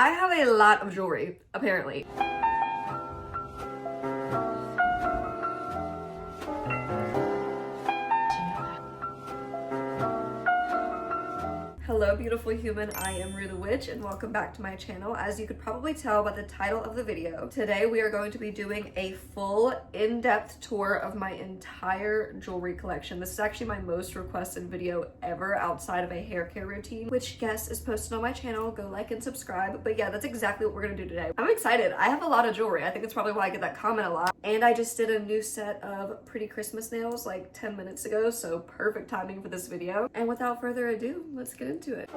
I have a lot of jewelry, apparently. Hello beautiful human, I am Rue the Witch and welcome back to my channel. As you could probably tell by the title of the video, today we are going to be doing a full in-depth tour of my entire jewelry collection. This is actually my most requested video ever outside of a hair care routine, which yes is posted on my channel. Go like and subscribe. But yeah, that's exactly what we're gonna do today. I'm excited. I have a lot of jewelry. I think that's probably why I get that comment a lot. And I just did a new set of pretty Christmas nails like 10 minutes ago, so perfect timing for this video. And without further ado, let's get into it.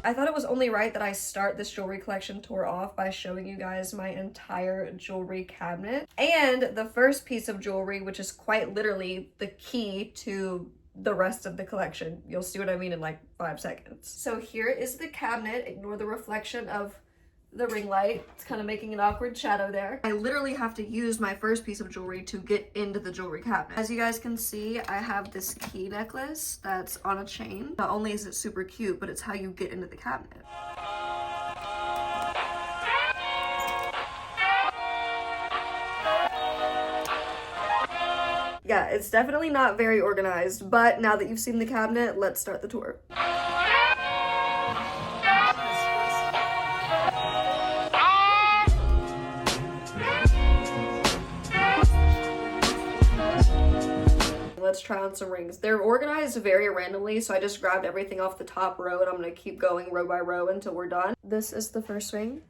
I thought it was only right that I start this jewelry collection tour off by showing you guys my entire jewelry cabinet. And the first piece of jewelry, which is quite literally the key to the rest of the collection. You'll see what I mean in like 5 seconds. So here is the cabinet. Ignore the reflection of the ring light. It's kind of making an awkward shadow there. I literally have to use my first piece of jewelry to get into the jewelry cabinet. As you guys can see, I have this key necklace that's on a chain. Not only is it super cute, but it's how you get into the cabinet. Yeah, it's definitely not very organized, but now that you've seen the cabinet, let's start the tour. Let's try on some rings. They're organized very randomly, so I just grabbed everything off the top row and I'm gonna keep going row by row until we're done. This is the first ring.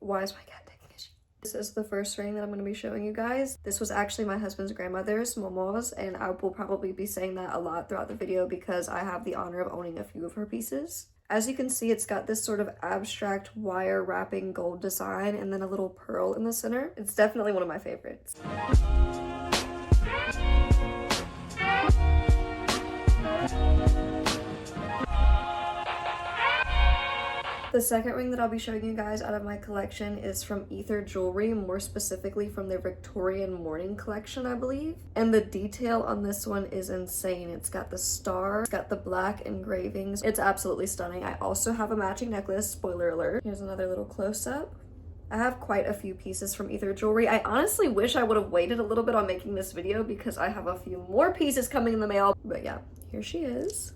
Why is my cat taking a shit? This is the first ring that I'm gonna be showing you guys. This was actually my husband's grandmother's, Momo's, and I will probably be saying that a lot throughout the video because I have the honor of owning a few of her pieces. As you can see, it's got this sort of abstract wire wrapping gold design and then a little pearl in the center. It's definitely one of my favorites. The second ring that I'll be showing you guys out of my collection is from Ether Jewelry, more specifically from their Victorian Morning collection, I believe. And the detail on this one is insane. It's got the star, it's got the black engravings. It's absolutely stunning. I also have a matching necklace, spoiler alert. Here's another little close-up. I have quite a few pieces from Ether Jewelry. I honestly wish I would have waited a little bit on making this video because I have a few more pieces coming in the mail. But yeah, here she is.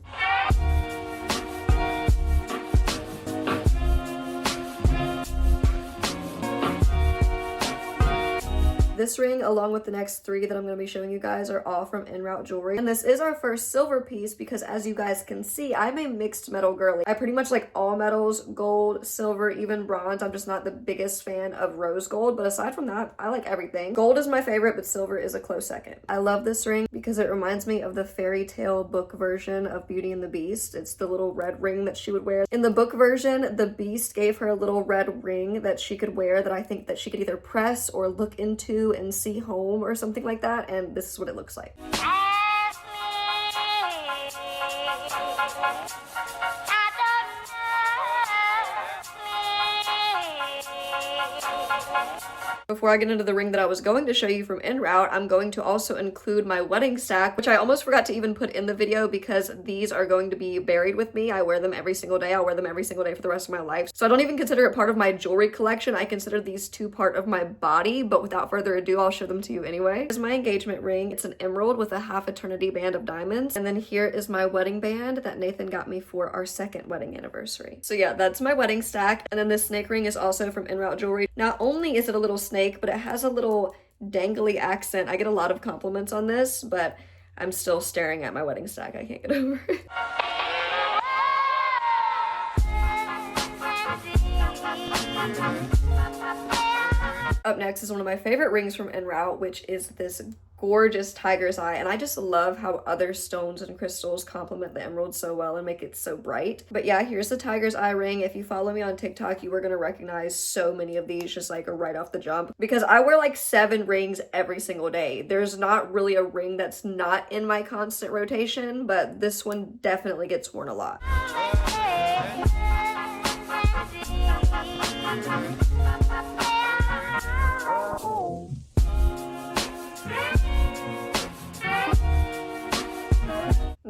This ring, along with the next 3 that I'm going to be showing you guys, are all from En Route Jewelry. And this is our first silver piece because, as you guys can see, I'm a mixed metal girly. I pretty much like all metals, gold, silver, even bronze. I'm just not the biggest fan of rose gold, but aside from that, I like everything. Gold is my favorite, but silver is a close second. I love this ring because it reminds me of the fairy tale book version of Beauty and the Beast. It's the little red ring that she would wear. In the book version, the Beast gave her a little red ring that she could wear that I think that she could either press or look into and see home or something like that, and this is what it looks like. Before I get into the ring that I was going to show you from En Route, I'm going to also include my wedding stack, which I almost forgot to even put in the video because these are going to be buried with me. I wear them every single day. I'll wear them every single day for the rest of my life. So I don't even consider it part of my jewelry collection. I consider these 2 part of my body, but without further ado, I'll show them to you anyway. Here's my engagement ring. It's an emerald with a half eternity band of diamonds. And then here is my wedding band that Nathan got me for our 2nd wedding anniversary. So yeah, that's my wedding stack. And then this snake ring is also from En Route Jewelry. Not only is it a little snake, but it has a little dangly accent. I get a lot of compliments on this, but I'm still staring at my wedding stack. I can't get over it. Up next is one of my favorite rings from En Route, which is this gorgeous tiger's eye, and I just love how other stones and crystals complement the emerald so well and make it so bright. But yeah, here's the tiger's eye ring. If you follow me on TikTok, you are gonna recognize so many of these just like right off the jump because I wear like 7 rings every single day. There's not really a ring that's not in my constant rotation, but this one definitely gets worn a lot.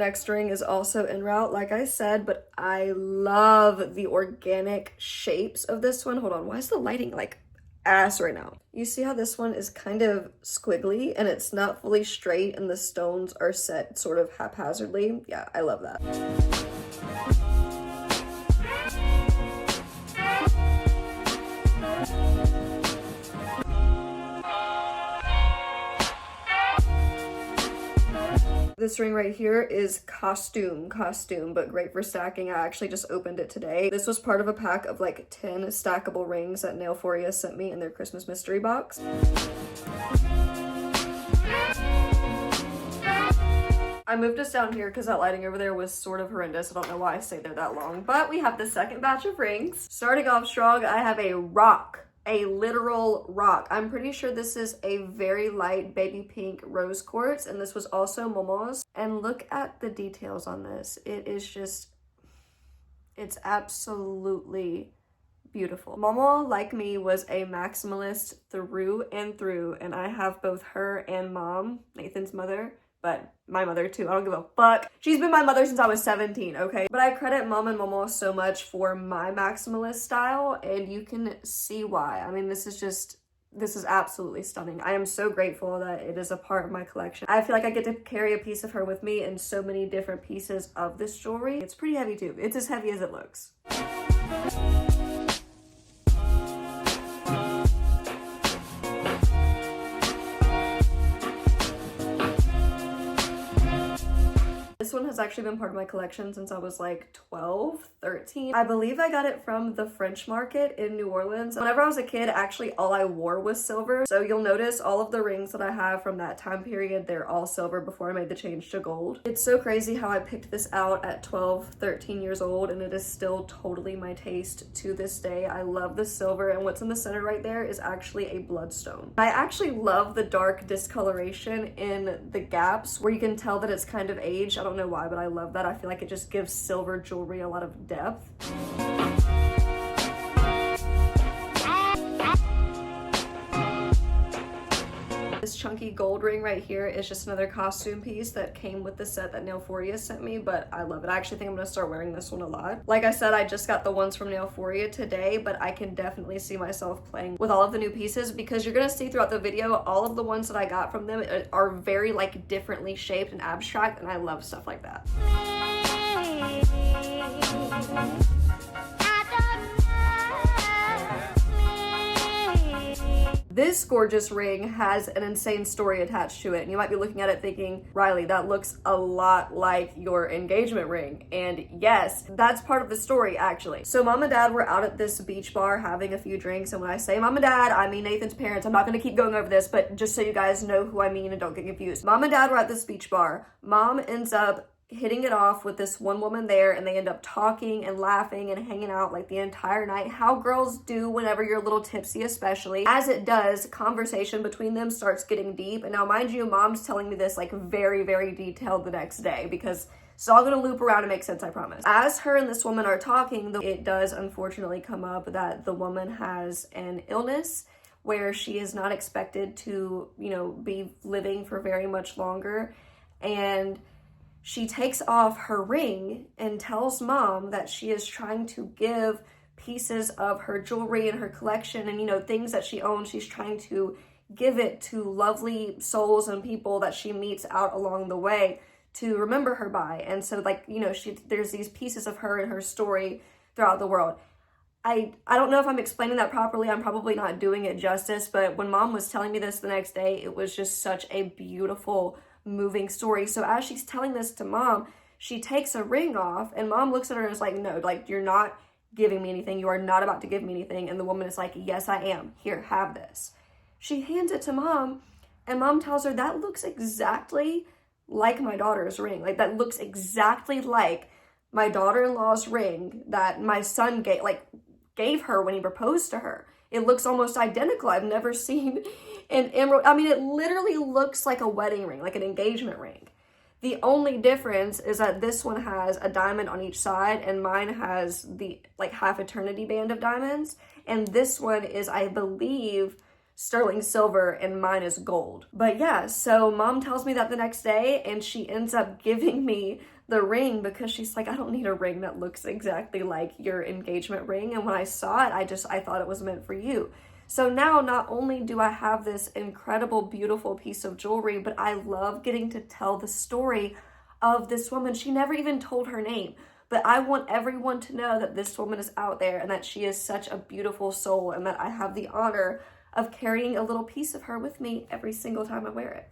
Next ring is also en route, like I said, but I love the organic shapes of this one. Hold on, why is the lighting like ass right now? You see how this one is kind of squiggly and it's not fully straight and the stones are set sort of haphazardly? Yeah, I love that. This ring right here is costume, but great for stacking. I actually just opened it today. This was part of a pack of like 10 stackable rings that Nailforia sent me in their Christmas mystery box. I moved us down here because that lighting over there was sort of horrendous. I don't know why I stayed there that long, but we have the second batch of rings. Starting off strong, I have a rock. A literal rock. I'm pretty sure this is a very light baby pink rose quartz, and this was also Momo's. And look at the details on this. It is just, it's absolutely beautiful. Momo, like me, was a maximalist through and through, and I have both her and Mom, Nathan's mother, but my mother too. I don't give a fuck. She's been my mother since I was 17, okay? But I credit Mom and Momo so much for my maximalist style, and you can see why. I mean, this is absolutely stunning. I am so grateful that it is a part of my collection. I feel like I get to carry a piece of her with me in so many different pieces of this jewelry. It's pretty heavy too. It's as heavy as it looks. This one has actually been part of my collection since I was like 12, 13. I believe I got it from the French market in New Orleans. Whenever I was a kid, actually all I wore was silver. So you'll notice all of the rings that I have from that time period, they're all silver before I made the change to gold. It's so crazy how I picked this out at 12, 13 years old, and it is still totally my taste to this day. I love the silver, and what's in the center right there is actually a bloodstone. I actually love the dark discoloration in the gaps where you can tell that it's kind of aged. I don't know why, but I love that. I feel like it just gives silver jewelry a lot of depth. This chunky gold ring right here is just another costume piece that came with the set that Nailforia sent me, but I love it. I actually think I'm gonna start wearing this one a lot. Like I said, I just got the ones from Nailforia today, but I can definitely see myself playing with all of the new pieces because you're gonna see throughout the video, all of the ones that I got from them are very like differently shaped and abstract, and I love stuff like that. This gorgeous ring has an insane story attached to it, and you might be looking at it thinking, Riley, that looks a lot like your engagement ring. And yes, that's part of the story actually. So Mom and Dad were out at this beach bar having a few drinks, and when I say Mom and Dad, I mean Nathan's parents. I'm not gonna keep going over this, but just so you guys know who I mean and don't get confused. Mom and Dad were at this beach bar. Mom ends up hitting it off with this one woman there, and they end up talking and laughing and hanging out like the entire night, how girls do whenever you're a little tipsy. Especially as it does, conversation between them starts getting deep. And now mind you, Mom's telling me this like very, very detailed the next day because it's all gonna loop around and make sense, I promise. As her and this woman are talking, it does unfortunately come up that the woman has an illness where she is not expected to, you know, be living for very much longer. And she takes off her ring and tells Mom that she is trying to give pieces of her jewelry and her collection and, you know, things that she owns. She's trying to give it to lovely souls and people that she meets out along the way to remember her by. And so, like, you know, there's these pieces of her and her story throughout the world. I don't know if I'm explaining that properly. I'm probably not doing it justice, but when Mom was telling me this the next day, it was just such a beautiful, moving story. So as she's telling this to Mom, she takes a ring off, and Mom looks at her and is like, no, like, you're not giving me anything. You are not about to give me anything. And the woman is like, yes, I am. Here, have this. She hands it to Mom, and Mom tells her, that looks exactly like my daughter's ring. Like, that looks exactly like my daughter-in-law's ring that my son gave her when he proposed to her. It looks almost identical. I've never seen an emerald. I mean, it literally looks like a wedding ring, like an engagement ring. The only difference is that this one has a diamond on each side and mine has the like half eternity band of diamonds. And this one is, I believe, sterling silver and mine is gold. But yeah, so mom tells me that the next day and she ends up giving me the ring because she's like, I don't need a ring that looks exactly like your engagement ring. And when I saw it, I thought it was meant for you. So now not only do I have this incredible, beautiful piece of jewelry, but I love getting to tell the story of this woman. She never even told her name, but I want everyone to know that this woman is out there and that she is such a beautiful soul and that I have the honor of carrying a little piece of her with me every single time I wear it.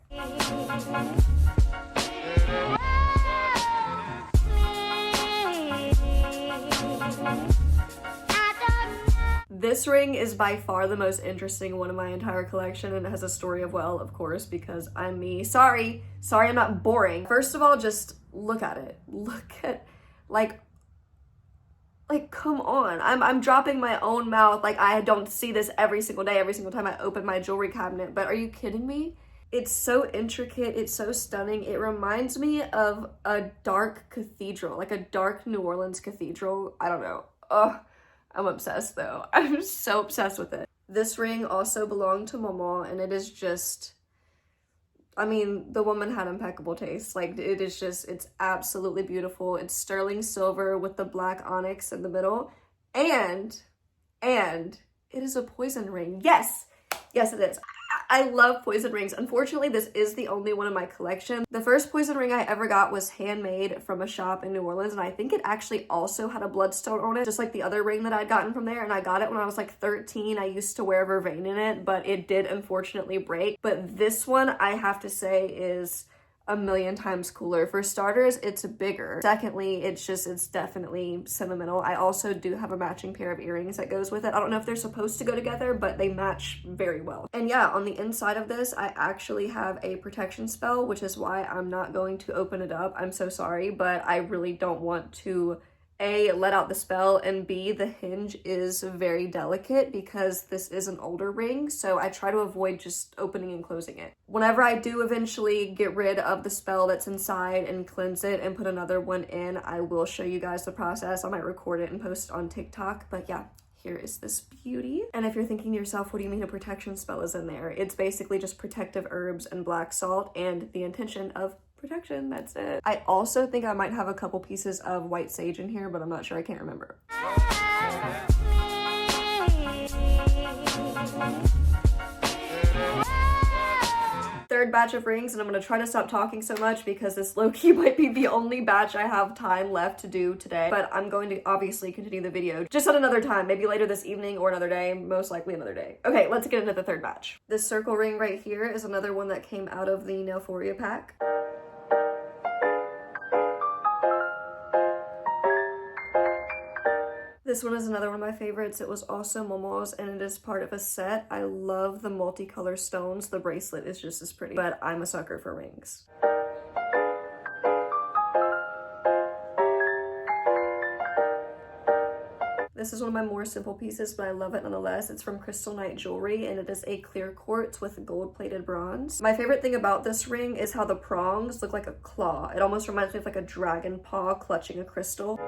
This ring is by far the most interesting one in my entire collection, and it has a story of, well, of course, because I'm me. Sorry, I'm not boring. First of all, just look at it. Look at, like, come on. I'm dropping my own mouth. Like, I don't see this every single day, every single time I open my jewelry cabinet, but are you kidding me? It's so intricate, it's so stunning. It reminds me of a dark cathedral, like a dark New Orleans cathedral. I don't know. Ugh. I'm obsessed though. I'm so obsessed with it. This ring also belonged to Mama, and it is just, I mean, the woman had impeccable taste. Like, it is just, it's absolutely beautiful. It's sterling silver with the black onyx in the middle. And it is a poison ring. Yes, it is. I love poison rings. Unfortunately, this is the only one in my collection. The first poison ring I ever got was handmade from a shop in New Orleans, and I think it actually also had a bloodstone on it, just like the other ring that I'd gotten from there, and I got it when I was like 13. I used to wear vervain in it, but it did unfortunately break. But this one, I have to say, is a million times cooler. For starters, it's bigger. Secondly, it's definitely sentimental. I also do have a matching pair of earrings that goes with it. I don't know if they're supposed to go together, but they match very well. And yeah, on the inside of this, I actually have a protection spell, which is why I'm not going to open it up. I'm so sorry, but I really don't want to A, let out the spell, and B, the hinge is very delicate because this is an older ring, so I try to avoid just opening and closing it. Whenever I do eventually get rid of the spell that's inside and cleanse it and put another one in, I will show you guys the process. I might record it and post it on TikTok, but yeah. Here is this beauty. And if you're thinking to yourself, what do you mean a protection spell is in there? It's basically just protective herbs and black salt and the intention of protection. That's it. I also think I might have a couple pieces of white sage in here, but I'm not sure. I can't remember. Third batch of rings, and I'm gonna try to stop talking so much because this low-key might be the only batch I have time left to do today, but I'm going to obviously continue the video just at another time, maybe later this evening or another day, most likely another day. Okay, let's get into the third batch. This circle ring right here is another one that came out of the Nailforia pack. This one is another one of my favorites. It was also Momo's, and it is part of a set. I love the multicolor stones. The bracelet is just as pretty, but I'm a sucker for rings. This is one of my more simple pieces, but I love it nonetheless. It's from Crystal Night Jewelry, and it is a clear quartz with gold-plated bronze. My favorite thing about this ring is how the prongs look like a claw. It almost reminds me of like a dragon paw clutching a crystal.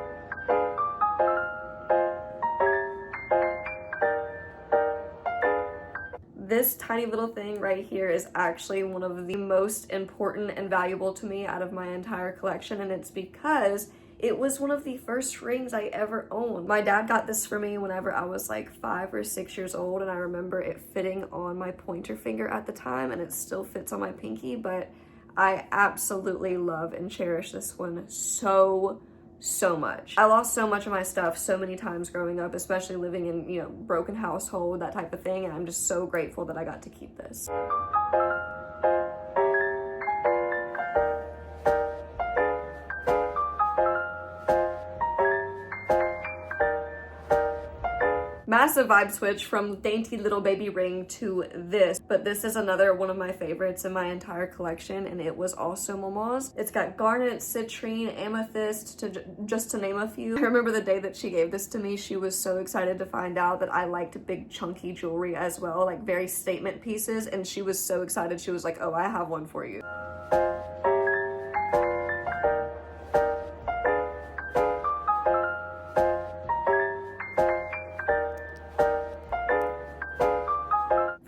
This tiny little thing right here is actually one of the most important and valuable to me out of my entire collection, and it's because it was one of the first rings I ever owned. My dad got this for me whenever I was like 5 or 6 years old, and I remember it fitting on my pointer finger at the time, and it still fits on my pinky, but I absolutely love and cherish this one so much. I lost so much of my stuff so many times growing up, especially living in, you know, broken household, that type of thing, and I'm just so grateful that I got to keep this. Massive vibe switch from dainty little baby ring to this, but this is another one of my favorites in my entire collection, and it was also Momo's. It's got garnet, citrine, amethyst, just to name a few. I remember the day that she gave this to me, she was so excited to find out that I liked big chunky jewelry as well, like very statement pieces, and she was so excited. She was like, oh, I have one for you.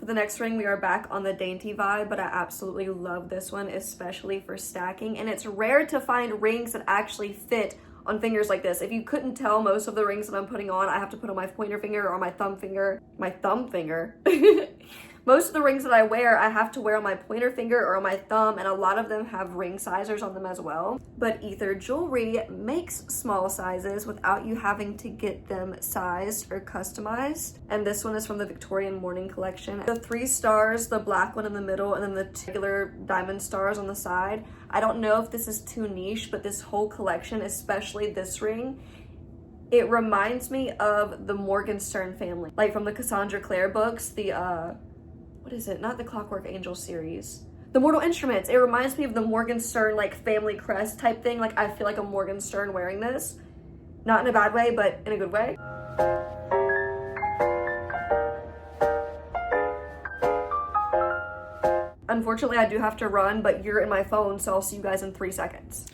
The next ring, we are back on the dainty vibe, but I absolutely love this one, especially for stacking. And it's rare to find rings that actually fit on fingers like this. If you couldn't tell, most of the rings that I'm putting on, I have to put on my pointer finger or my thumb finger. My thumb finger? Most of the rings that I wear, I have to wear on my pointer finger or on my thumb, and a lot of them have ring sizers on them as well. But Ether Jewelry makes small sizes without you having to get them sized or customized. And this one is from the Victorian Morning collection. The 3 stars, the black one in the middle, and then the regular diamond stars on the side. I don't know if this is too niche, but this whole collection, especially this ring, it reminds me of the Morgenstern family. Like from the Cassandra Clare books, the what is it? Not the Clockwork Angel series. The Mortal Instruments. It reminds me of the Morgenstern like family crest type thing. Like I feel like a Morgenstern wearing this. Not in a bad way, but in a good way. Unfortunately, I do have to run, but you're in my phone, so I'll see you guys in 3 seconds.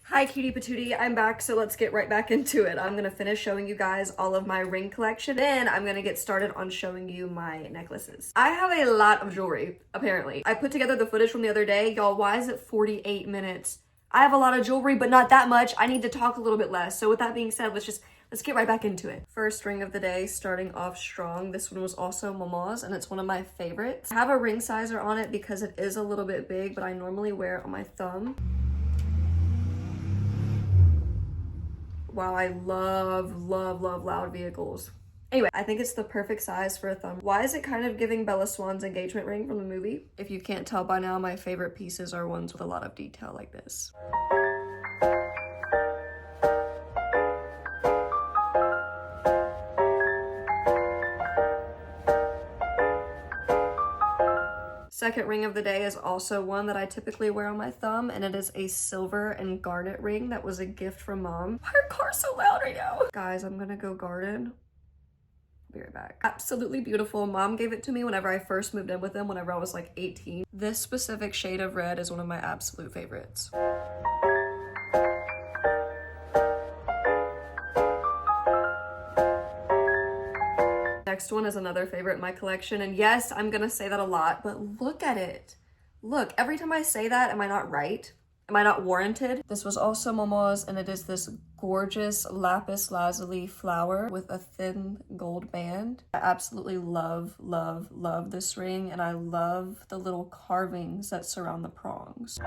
Hi cutie patootie, I'm back, so let's get right back into it. I'm gonna finish showing you guys all of my ring collection, then I'm gonna get started on showing you my necklaces. I have a lot of jewelry, apparently. I put together the footage from the other day. Y'all, why is it 48 minutes? I have a lot of jewelry, but not that much. I need to talk a little bit less. So with that being said, let's get right back into it. First ring of the day, starting off strong. This one was also Mama's, and it's one of my favorites. I have a ring sizer on it because it is a little bit big, but I normally wear it on my thumb. Wow, I love, love, love loud vehicles. Anyway, I think it's the perfect size for a thumb. Why is it kind of giving Bella Swan's engagement ring from the movie? If you can't tell by now, my favorite pieces are ones with a lot of detail like this. Second ring of the day is also one that I typically wear on my thumb, and it is a silver and garnet ring that was a gift from Mom. Why are cars so loud right now? Guys, I'm gonna go garden. Be right back. Absolutely beautiful. Mom gave it to me whenever I first moved in with them, whenever I was like 18. This specific shade of red is one of my absolute favorites. Next one is another favorite in my collection, and yes, I'm gonna say that a lot, but look at it. Look, every time I say that, am I not right? Am I not warranted? This was also Momo's, and it is this gorgeous lapis lazuli flower with a thin gold band. I absolutely love, love, love this ring, and I love the little carvings that surround the prongs.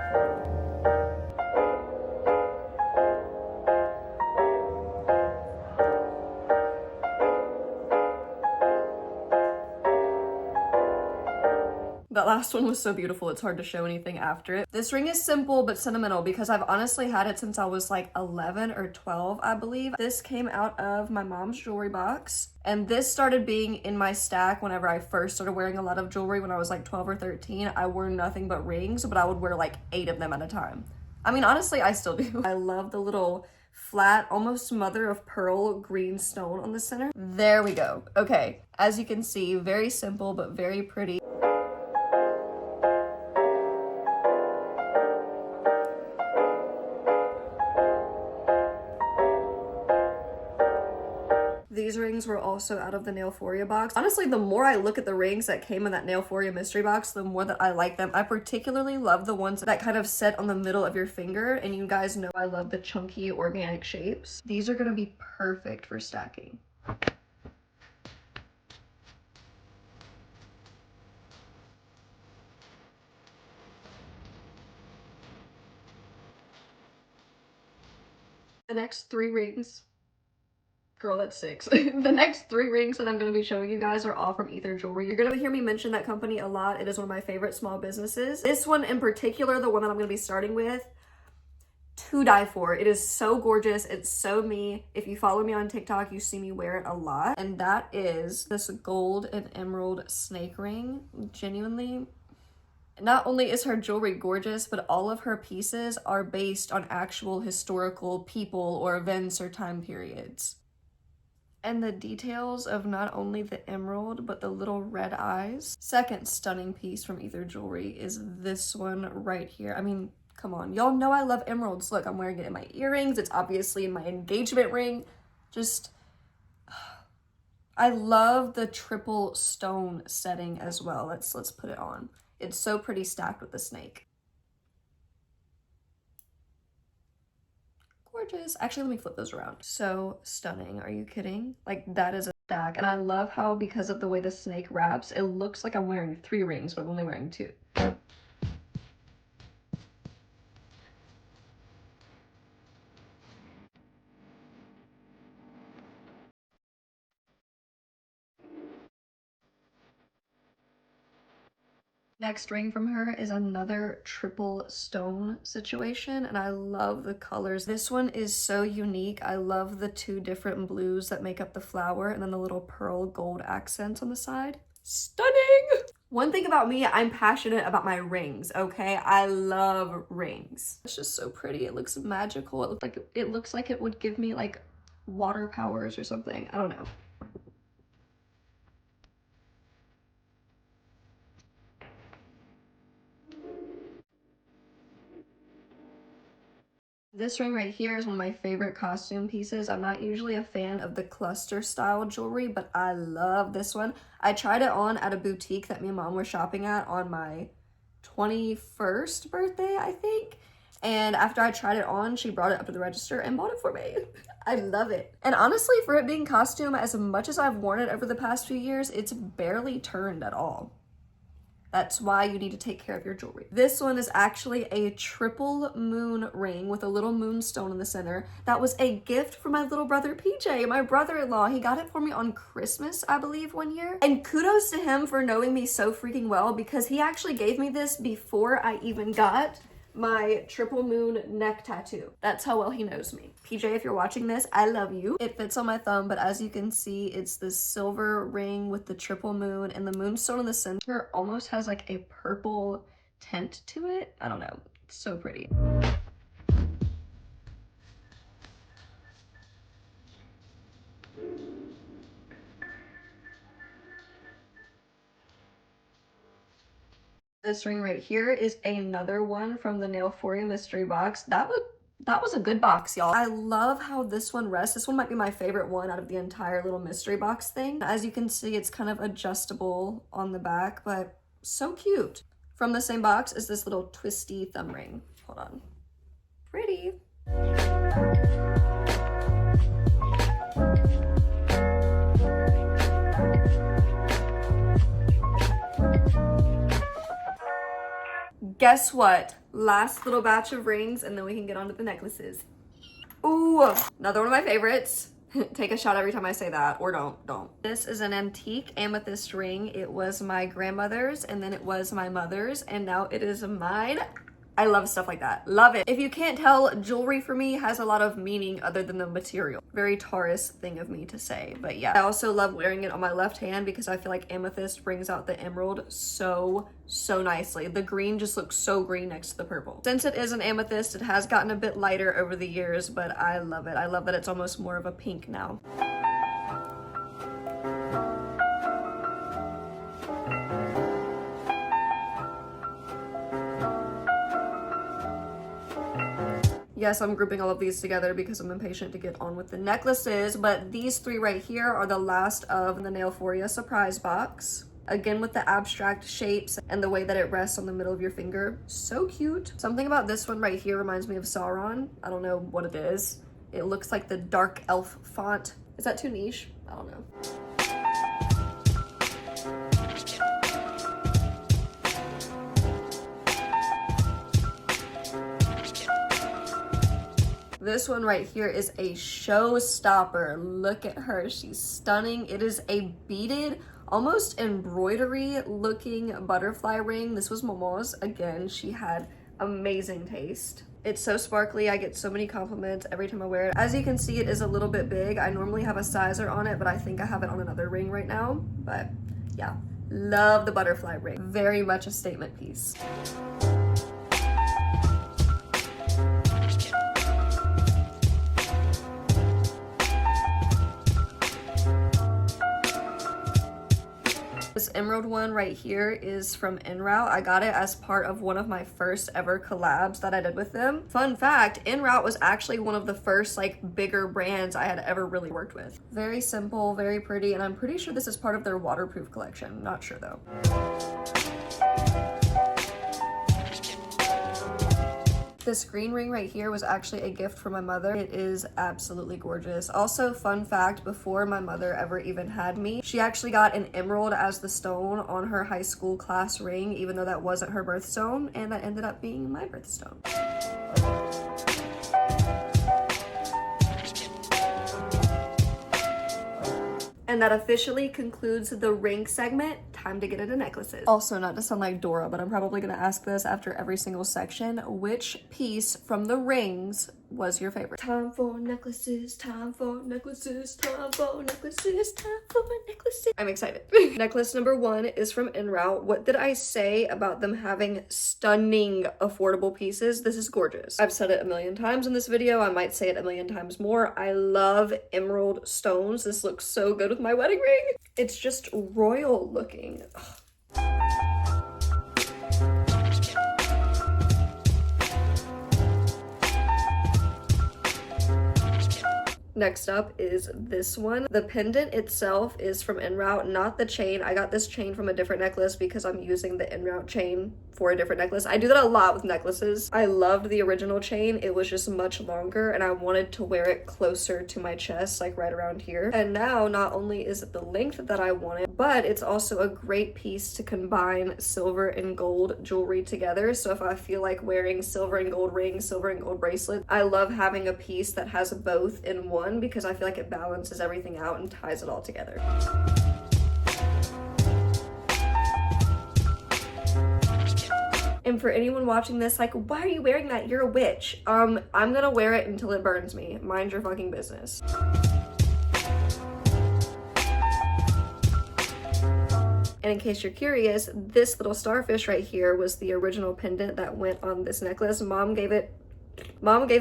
That last one was so beautiful, it's hard to show anything after it. This ring is simple but sentimental because I've honestly had it since I was like 11 or 12, I believe. This came out of my mom's jewelry box, and this started being in my stack whenever I first started wearing a lot of jewelry when I was like 12 or 13. I wore nothing but rings, but I would wear like 8 of them at a time. I mean, honestly, I still do. I love the little flat, almost mother of pearl green stone on the center. There we go. Okay, as you can see, very simple but very pretty. These rings were also out of the Nailforia box. Honestly, the more I look at the rings that came in that Nailforia mystery box, the more that I like them. I particularly love the ones that kind of sit on the middle of your finger, and you guys know I love the chunky organic shapes. These are gonna be perfect for stacking. The next 3 rings, girl, that's 6. The next 3 rings that I'm going to be showing you guys are all from Ether Jewelry. You're going to hear me mention that company a lot. It is one of my favorite small businesses. This one in particular, the one that I'm going to be starting with, to die for. It is so gorgeous. It's so me. If you follow me on TikTok, you see me wear it a lot. And that is this gold and emerald snake ring. Genuinely, not only is her jewelry gorgeous, but all of her pieces are based on actual historical people or events or time periods. And the details of not only the emerald, but the little red eyes. Second stunning piece from Ether Jewelry is this one right here. I mean, come on. Y'all know I love emeralds. Look, I'm wearing it in my earrings. It's obviously in my engagement ring. Just, I love the triple stone setting as well. Let's put it on. It's so pretty stacked with the snake. Gorgeous. Actually, let me flip those around. So stunning. Are you kidding? Like, that is a stack. And I love how, because of the way the snake wraps, it looks like I'm wearing 3 rings, but I'm only wearing 2. Next ring from her is another triple stone situation, and I love the colors. This one is so unique. I love the 2 different blues that make up the flower and then the little pearl gold accents on the side. Stunning! One thing about me, I'm passionate about my rings, okay? I love rings. It's just so pretty. It looks magical. It looks like it would give me like water powers or something. I don't know. This ring right here is one of my favorite costume pieces. I'm not usually a fan of the cluster style jewelry, but I love this one. I tried it on at a boutique that me and mom were shopping at on my 21st birthday, I think. And after I tried it on, she brought it up to the register and bought it for me. I love it. And honestly, for it being costume, as much as I've worn it over the past few years, it's barely turned at all. That's why you need to take care of your jewelry. This one is actually a triple moon ring with a little moonstone in the center. That was a gift from my little brother PJ, my brother-in-law. He got it for me on Christmas, I believe, one year. And kudos to him for knowing me so freaking well, because he actually gave me this before I even got my triple moon neck tattoo. That's how well he knows me. PJ, if you're watching this, I love you. It fits on my thumb, but as you can see, it's this silver ring with the triple moon, and the moonstone in the center almost has like a purple tint to it. I don't know. It's so pretty. This ring right here is another one from the Nailforia mystery box. That was a good box, y'all. I love how this one rests. This one might be my favorite one out of the entire little mystery box thing. As you can see, it's kind of adjustable on the back, but so cute. From the same box is this little twisty thumb ring. Hold on. Pretty. Guess what? Last little batch of rings, and then we can get on to the necklaces. Ooh, another one of my favorites. Take a shot every time I say that, or don't. This is an antique amethyst ring. It was my grandmother's, and then it was my mother's, and now it is mine. I love stuff like that. Love it. If you can't tell, jewelry for me has a lot of meaning other than the material. Very Taurus thing of me to say, but yeah. I also love wearing it on my left hand because I feel like amethyst brings out the emerald so nicely. The green just looks so green next to the purple. Since it is an amethyst, it has gotten a bit lighter over the years, but I love it. I love that it's almost more of a pink now. Yes, I'm grouping all of these together because I'm impatient to get on with the necklaces, but these 3 right here are the last of the Nailforia surprise box. Again, with the abstract shapes and the way that it rests on the middle of your finger. So cute. Something about this one right here reminds me of Sauron. I don't know what it is. It looks like the dark elf font. Is that too niche? I don't know. This one right here is a showstopper. Look at her. She's stunning. It is a beaded, almost embroidery looking butterfly ring. This was Momo's. Again, she had amazing taste. It's so sparkly. I get so many compliments every time I wear it. As you can see, it is a little bit big. I normally have a sizer on it, but I think I have it on another ring right now. But yeah, love the butterfly ring. Very much a statement piece. This emerald one right here is from En Route. I got it as part of one of my first ever collabs that I did with them. Fun fact, En Route was actually one of the first like bigger brands I had ever really worked with. Very simple, very pretty, and I'm pretty sure this is part of their waterproof collection. Not sure though. This green ring right here was actually a gift from my mother. It is absolutely gorgeous. Also, fun fact, before my mother ever even had me, she actually got an emerald as the stone on her high school class ring, even though that wasn't her birthstone, and that ended up being my birthstone. And that officially concludes the ring segment. Time to get into necklaces. Also, not to sound like Dora, but I'm probably gonna ask this after every single section. Which piece from the rings was your favorite? Time for necklaces, time for necklaces, time for necklaces, time for necklaces. I'm excited. Necklace number 1 is from En Route. What did I say about them having stunning affordable pieces? This is gorgeous. I've said it a million times in this video. I might say it a million times more. I love emerald stones. This looks so good with my wedding ring. It's just royal looking. Ugh. Next up is this one. The pendant itself is from En Route, not the chain. I got this chain from a different necklace because I'm using the En Route chain for a different necklace. I do that a lot with necklaces. I loved the original chain. It was just much longer and I wanted to wear it closer to my chest, like right around here. And now not only is it the length that I wanted, but it's also a great piece to combine silver and gold jewelry together. So if I feel like wearing silver and gold rings, silver and gold bracelets, I love having a piece that has both in one because I feel like it balances everything out and ties it all together. And for anyone watching this, like, why are you wearing that? You're a witch. I'm gonna wear it until it burns me. Mind your fucking business. And in case you're curious, this little starfish right here was the original pendant that went on this necklace. Mom gave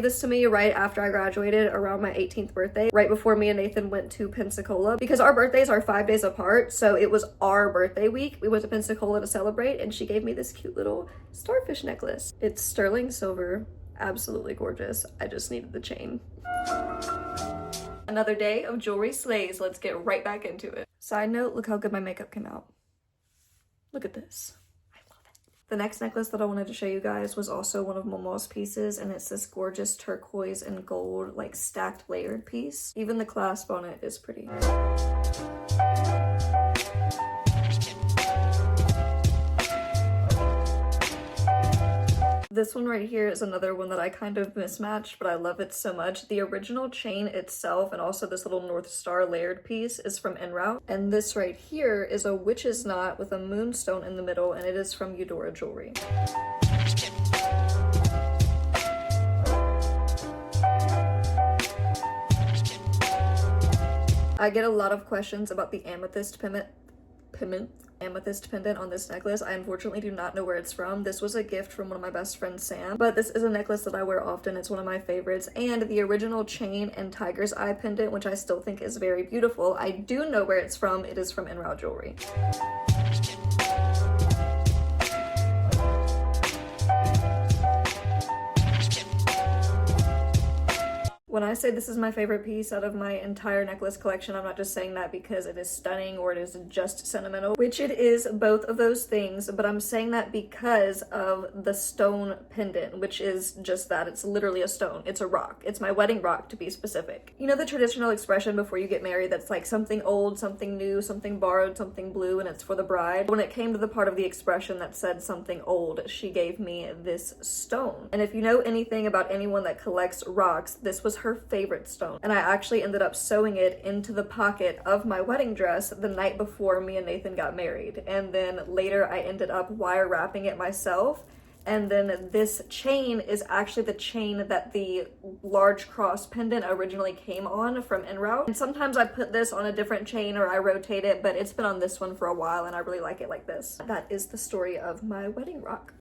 this to me right after I graduated around my 18th birthday, right before me and Nathan went to Pensacola, because our birthdays are 5 days apart. So it was our birthday week. We went to Pensacola to celebrate and she gave me this cute little starfish necklace. It's sterling silver, absolutely gorgeous. I just needed the chain. Another day of jewelry slays. Let's get right back into it. Side note, look how good my makeup came out. Look at this. The next necklace that I wanted to show you guys was also one of Momo's pieces, and it's this gorgeous turquoise and gold, like stacked layered piece. Even the clasp on it is pretty. This one right here is another one that I kind of mismatched, but I love it so much. The original chain itself and also this little North Star layered piece is from En Route. And this right here is a witch's knot with a moonstone in the middle, and it is from Eudora Jewelry. I get a lot of questions about the amethyst pendant on this necklace. I unfortunately do not know where it's from. This was a gift from one of my best friends, Sam, but this is a necklace that I wear often. It's one of my favorites. And the original chain and tiger's eye pendant, which I still think is very beautiful, I do know where it's from. It is from En Route Jewelry. When I say this is my favorite piece out of my entire necklace collection, I'm not just saying that because it is stunning or it is just sentimental, which it is both of those things, but I'm saying that because of the stone pendant, which is just that. It's literally a stone. It's a rock. It's my wedding rock, to be specific. You know the traditional expression before you get married that's like something old, something new, something borrowed, something blue, and it's for the bride? When it came to the part of the expression that said something old, she gave me this stone. And if you know anything about anyone that collects rocks, this was her favorite stone, and I actually ended up sewing it into the pocket of my wedding dress the night before me and Nathan got married, and then later I ended up wire wrapping it myself. And then this chain is actually the chain that the large cross pendant originally came on from En Route. And sometimes I put this on a different chain or I rotate it, but it's been on this one for a while and I really like it like this. That is the story of my wedding rock.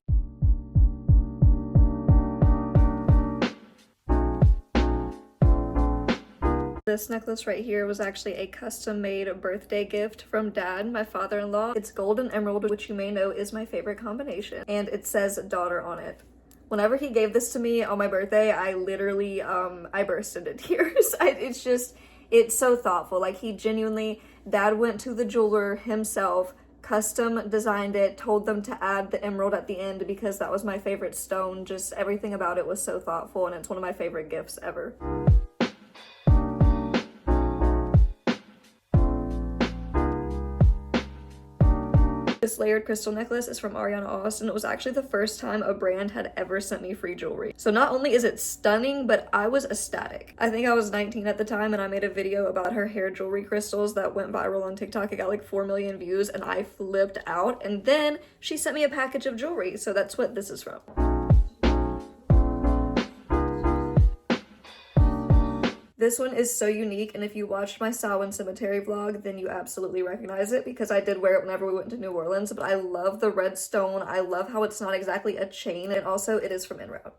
This necklace right here was actually a custom-made birthday gift from Dad, my father-in-law. It's gold and emerald, which you may know is my favorite combination, and it says daughter on it. Whenever he gave this to me on my birthday, I literally, I burst into tears. It's so thoughtful. Like, he genuinely, Dad went to the jeweler himself, custom designed it, told them to add the emerald at the end because that was my favorite stone. Just everything about it was so thoughtful, and it's one of my favorite gifts ever. This layered crystal necklace is from Ariana Oz, and it was actually the first time a brand had ever sent me free jewelry. So not only is it stunning, but I was ecstatic. I think I was 19 at the time, and I made a video about her hair jewelry crystals that went viral on TikTok. It got like 4 million views, and I flipped out. And then she sent me a package of jewelry, so that's what this is from. This one is so unique, and if you watched my Samhain Cemetery vlog, then you absolutely recognize it because I did wear it whenever we went to New Orleans. But I love the red stone. I love how it's not exactly a chain, and also it is from En Route.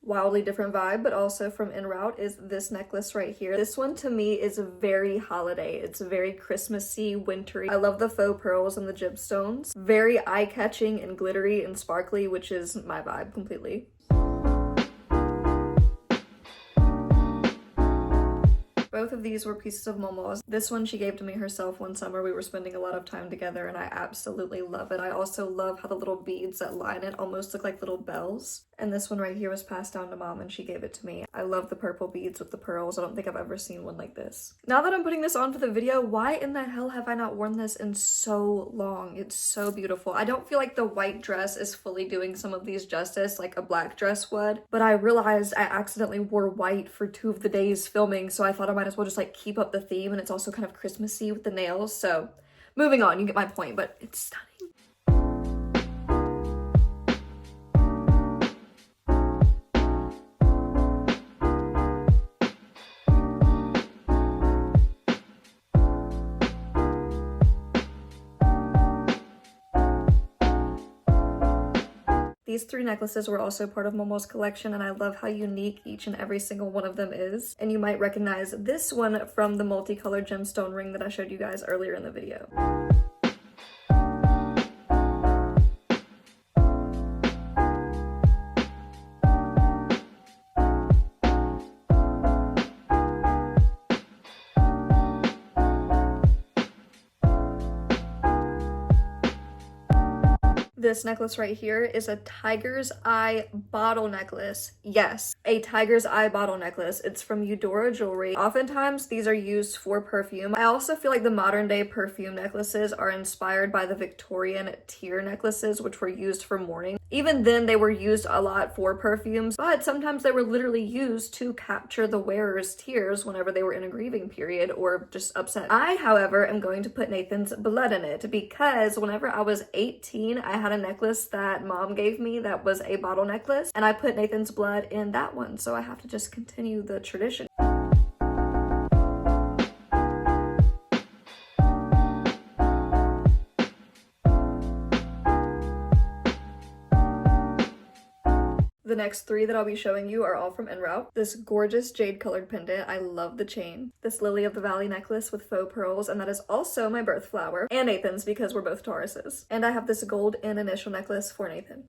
Wildly different vibe, but also from En Route is this necklace right here. This one to me is very holiday. It's very Christmassy, wintry. I love the faux pearls and the gemstones. Very eye-catching and glittery and sparkly, which is my vibe completely. Both of these were pieces of Momo's. This one she gave to me herself one summer. We were spending a lot of time together, and I absolutely love it. I also love how the little beads that line it almost look like little bells. And this one right here was passed down to Mom, and she gave it to me. I love the purple beads with the pearls. I don't think I've ever seen one like this. Now that I'm putting this on for the video, why in the hell have I not worn this in so long? It's so beautiful. I don't feel like the white dress is fully doing some of these justice like a black dress would, but I realized I accidentally wore white for 2 of the days filming, so I thought I might as well just like keep up the theme, and it's also kind of Christmassy with the nails. So moving on, you get my point, but it's stunning. These 3 necklaces were also part of Momo's collection, and I love how unique each and every single one of them is. And you might recognize this one from the multicolored gemstone ring that I showed you guys earlier in the video. This necklace right here is a tiger's eye bottle necklace. Yes, a tiger's eye bottle necklace. It's from Eudora Jewelry. Oftentimes these are used for perfume. I also feel like the modern day perfume necklaces are inspired by the Victorian tear necklaces, which were used for mourning. Even then they were used a lot for perfumes, but sometimes they were literally used to capture the wearer's tears whenever they were in a grieving period or just upset. I, however, am going to put Nathan's blood in it because whenever I was 18, I had a necklace that Mom gave me that was a bottle necklace, and I put Nathan's blood in that one, so I have to just continue the tradition. The next 3 that I'll be showing you are all from En Route. This gorgeous jade colored pendant, I love the chain. This Lily of the Valley necklace with faux pearls, and that is also my birth flower, and Nathan's because we're both Tauruses. And I have this gold and initial necklace for Nathan.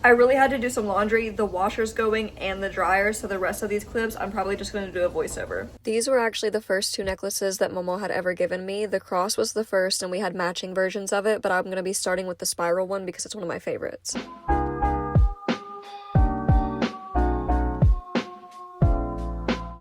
I really had to do some laundry. The washer's going and the dryer, so the rest of these clips I'm probably just going to do a voiceover. These were actually the first 2 necklaces that Momo had ever given me. The cross was the first, and we had matching versions of it, but I'm going to be starting with the spiral one because it's one of my favorites.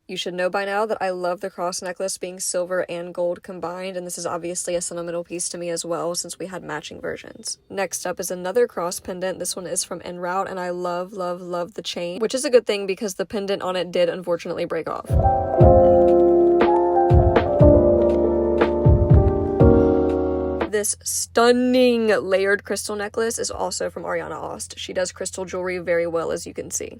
You should know by now that I love the cross necklace being silver and gold combined, and this is obviously a sentimental piece to me as well since we had matching versions. Next up is another cross pendant. This one is from En Route, and I love, love, love the chain, which is a good thing because the pendant on it did unfortunately break off. this stunning layered crystal necklace is also from Ariana Ost. She does crystal jewelry very well, as you can see.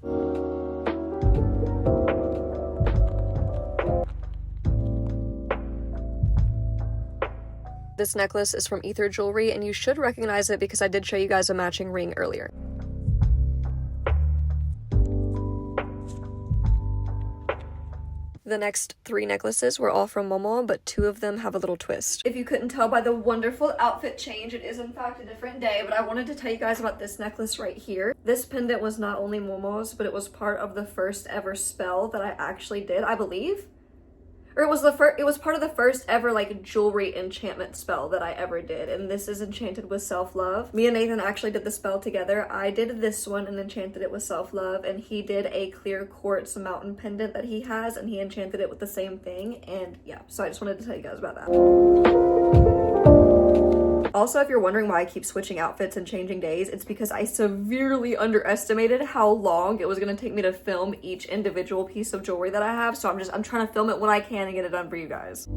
This necklace is from Ether Jewelry, and you should recognize it because I did show you guys a matching ring earlier. The next 3 necklaces were all from Momo, but 2 of them have a little twist. If you couldn't tell by the wonderful outfit change, it is in fact a different day, but I wanted to tell you guys about this necklace right here. This pendant was not only Momo's, but it was part of the first ever spell that I actually did, I believe. Or it was part of the first ever like jewelry enchantment spell that I ever did, and this is enchanted with self-love. Me and Nathan actually did the spell together. I did this one and enchanted it with self-love, and he did a clear quartz mountain pendant that he has, and he enchanted it with the same thing. And yeah, so I just wanted to tell you guys about that. Also, if you're wondering why I keep switching outfits and changing days, it's because I severely underestimated how long it was going to take me to film each individual piece of jewelry that I have. So I'm trying to film it when I can and get it done for you guys.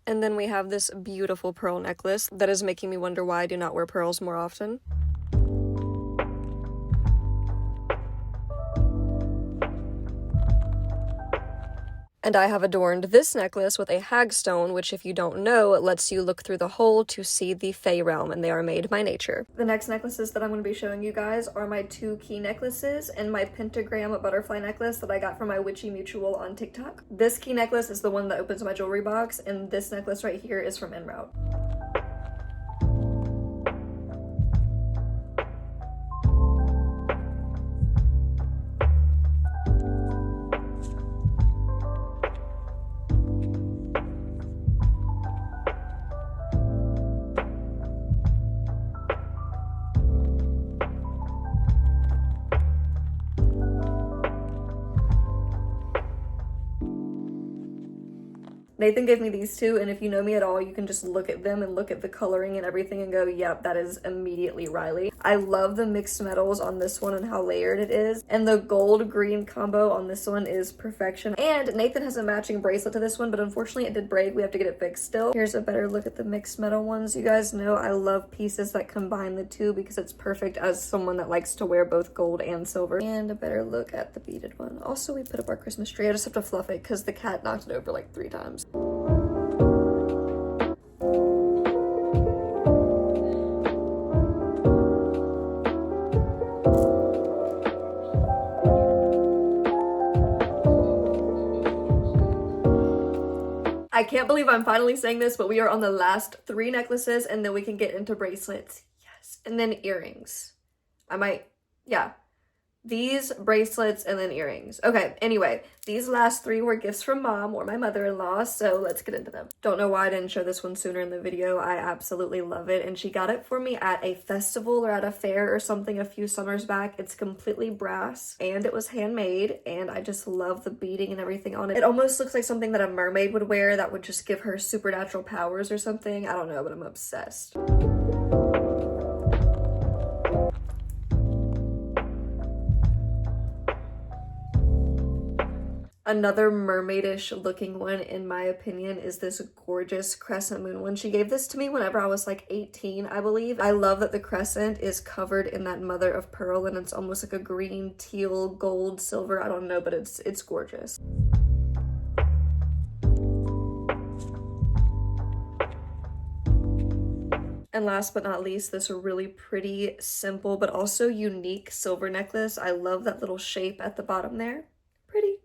And then we have this beautiful pearl necklace that is making me wonder why I do not wear pearls more often. And I have adorned this necklace with a hagstone, which if you don't know, lets you look through the hole to see the Fey realm, and they are made by nature. The next necklaces that I'm going to be showing you guys are my 2 key necklaces and my pentagram butterfly necklace that I got from my witchy mutual on TikTok. This key necklace is the one that opens my jewelry box, and this necklace right here is from En Route. Nathan gave me these 2, and if you know me at all, you can just look at them and look at the coloring and everything and go, yep, that is immediately Riley. I love the mixed metals on this one and how layered it is, and the gold-green combo on this one is perfection. And Nathan has a matching bracelet to this one, but unfortunately it did break. We have to get it fixed still. Here's a better look at the mixed metal ones. You guys know I love pieces that combine the 2 because it's perfect as someone that likes to wear both gold and silver. And a better look at the beaded one. Also, we put up our Christmas tree. I just have to fluff it because the cat knocked it over like 3 times. I can't believe I'm finally saying this, but we are on the last 3 necklaces, and then we can get into bracelets. Yes. And then earrings. Yeah. These, bracelets, and then earrings. Okay, anyway, these last 3 were gifts from Mom or my mother-in-law, so let's get into them. Don't know why I didn't show this one sooner in the video. I absolutely love it, and she got it for me at a festival or at a fair or something a few summers back. It's completely brass, and it was handmade, and I just love the beading and everything on it. It almost looks like something that a mermaid would wear that would just give her supernatural powers or something. I don't know, but I'm obsessed. Another mermaidish looking one, in my opinion, is this gorgeous crescent moon one. She gave this to me whenever I was like 18, I believe. I love that the crescent is covered in that mother of pearl, and it's almost like a green, teal, gold, silver. I don't know, but it's gorgeous. And last but not least, this really pretty, simple, but also unique silver necklace. I love that little shape at the bottom there. Pretty.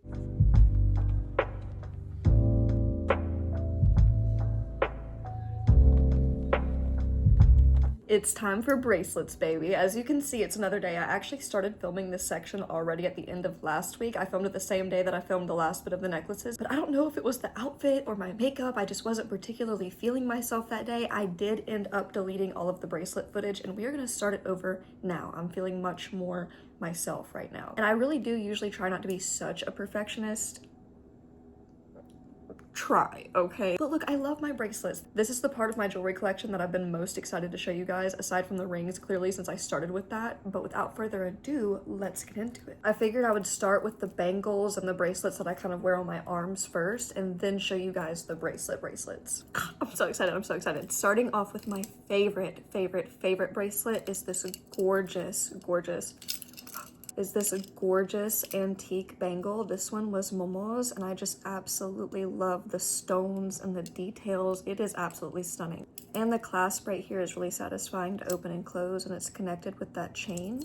It's time for bracelets, baby. As you can see, it's another day. I actually started filming this section already at the end of last week. I filmed it the same day that I filmed the last bit of the necklaces, but I don't know if it was the outfit or my makeup. I just wasn't particularly feeling myself that day. I did end up deleting all of the bracelet footage, and we are gonna start it over now. I'm feeling much more myself right now. And I really do usually try not to be such a perfectionist. try, okay? But look, I love my bracelets. This is the part of my jewelry collection that I've been most excited to show you guys, aside from the rings, clearly, since I started with that. But without further ado, let's get into it. I figured I would start with the bangles and the bracelets that I kind of wear on my arms first, and then show you guys the bracelets. I'm so excited, I'm so excited. Starting off with my favorite bracelet is this gorgeous antique bangle. This one was Momo's, and I just absolutely love the stones and the details. It is absolutely stunning. And the clasp right here is really satisfying to open and close, and it's connected with that chain.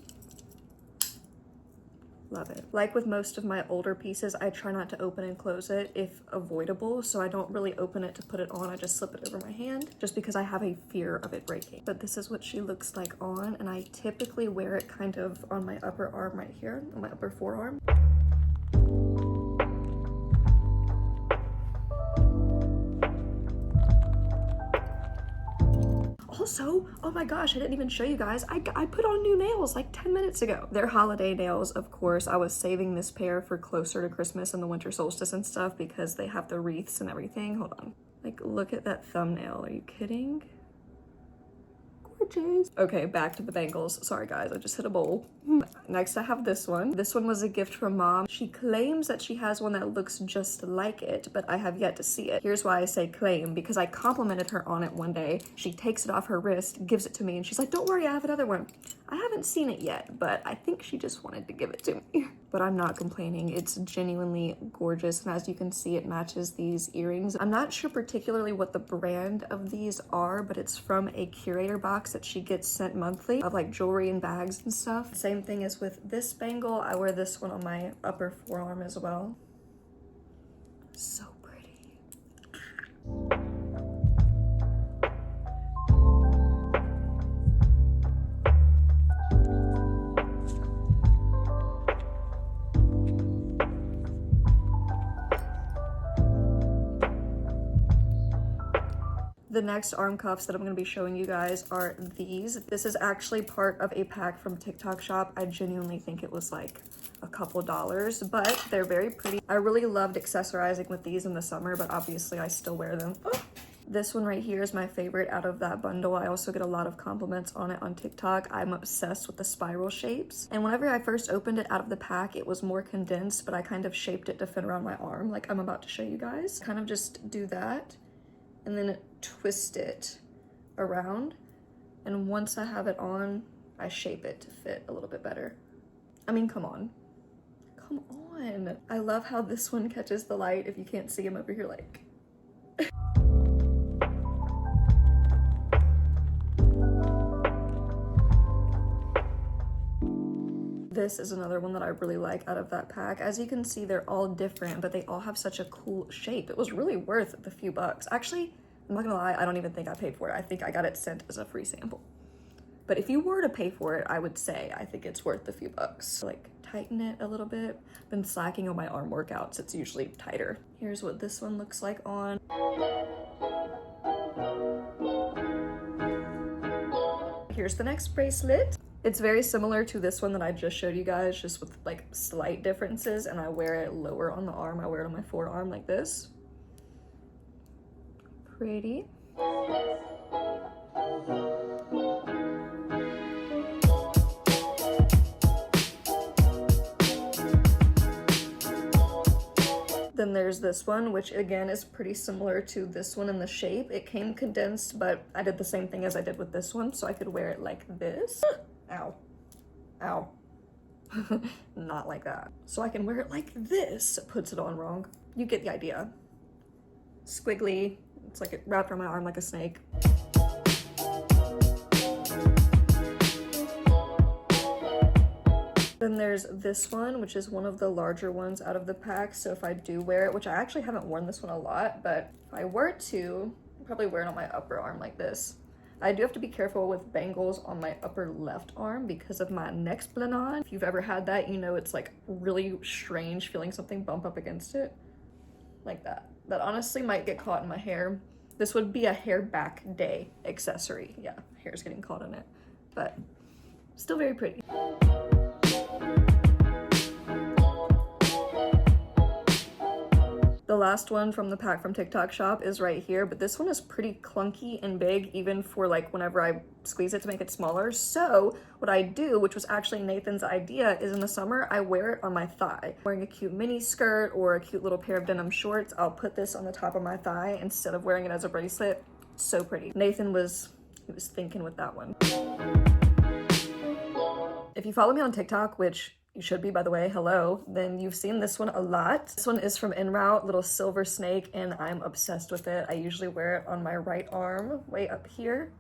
Love it. Like with most of my older pieces, I try not to open and close it if avoidable, so I don't really open it to put it on. I just slip it over my hand just because I have a fear of it breaking. But this is what she looks like on, and I typically wear it kind of on my upper arm right here, on my upper forearm. Also, oh my gosh, I didn't even show you guys. I put on new nails like 10 minutes ago. They're holiday nails, of course. I was saving this pair for closer to Christmas and the winter solstice and stuff because they have the wreaths and everything. Hold on. Like, look at that thumbnail. Are you kidding? Gorgeous. Okay, back to the bangles. Sorry guys, I just hit a bowl. Next I have this one. This one was a gift from mom. She claims that she has one that looks just like it, but I have yet to see it. Here's why I say claim, because I complimented her on it one day. She takes it off her wrist, gives it to me, and she's like, don't worry, I have another one. I haven't seen it yet, but I think she just wanted to give it to me. But I'm not complaining. It's genuinely gorgeous, and as you can see, it matches these earrings. I'm not sure particularly what the brand of these are, but it's from a curator box that she gets sent monthly of like jewelry and bags and stuff. Same thing as with this bangle. I wear this one on my upper forearm as well. So pretty. The next arm cuffs that I'm going to be showing you guys are these. This is actually part of a pack from TikTok shop. I genuinely think it was like a couple dollars, but they're very pretty. I really loved accessorizing with these in the summer, but obviously I still wear them. Oh. This one right here is my favorite out of that bundle. I also get a lot of compliments on it on TikTok. I'm obsessed with the spiral shapes. And whenever I first opened it out of the pack, it was more condensed, but I kind of shaped it to fit around my arm like I'm about to show you guys. Kind of just do that and then twist it around. And once I have it on, I shape it to fit a little bit better. I mean, come on. Come on. I love how this one catches the light. If you can't see him over here, like. This is another one that I really like out of that pack. As you can see, they're all different, but they all have such a cool shape. It was really worth the few bucks. Actually, I'm not gonna lie, I don't even think I paid for it. I think I got it sent as a free sample. But if you were to pay for it, I would say I think it's worth the few bucks. Like, tighten it a little bit. Been slacking on my arm workouts. It's usually tighter. Here's what this one looks like on. Here's the next bracelet. It's very similar to this one that I just showed you guys, just with like slight differences, and I wear it lower on the arm. I wear it on my forearm like this. Pretty. Then there's this one, which again is pretty similar to this one in the shape. It came condensed, but I did the same thing as I did with this one, so I could wear it like this. Ow. Ow. Not like that. So I can wear it like this. It puts it on wrong. You get the idea. Squiggly. It's like it wrapped around my arm like a snake. Then there's this one, which is one of the larger ones out of the pack. So if I do wear it, which I actually haven't worn this one a lot, but if I were to, I'd probably wear it on my upper arm like this. I do have to be careful with bangles on my upper left arm because of my necksplanade. If you've ever had that, you know it's like really strange feeling something bump up against it. Like that. That honestly might get caught in my hair. This would be a hair back day accessory. Yeah, hair's getting caught in it, but still very pretty. The The last one from the pack from TikTok shop is right here, but this one is pretty clunky and big, even for like whenever I squeeze it to make it smaller. So what I do, which was actually Nathan's idea, is in the summer, I wear it on my thigh. Wearing a cute mini skirt or a cute little pair of denim shorts, I'll put this on the top of my thigh instead of wearing it as a bracelet. So pretty. Nathan was thinking with that one. If you follow me on TikTok, which you should be, by the way, hello, then you've seen this one a lot. This one is from En Route, little silver snake, and I'm obsessed with it. I usually wear it on my right arm, way up here.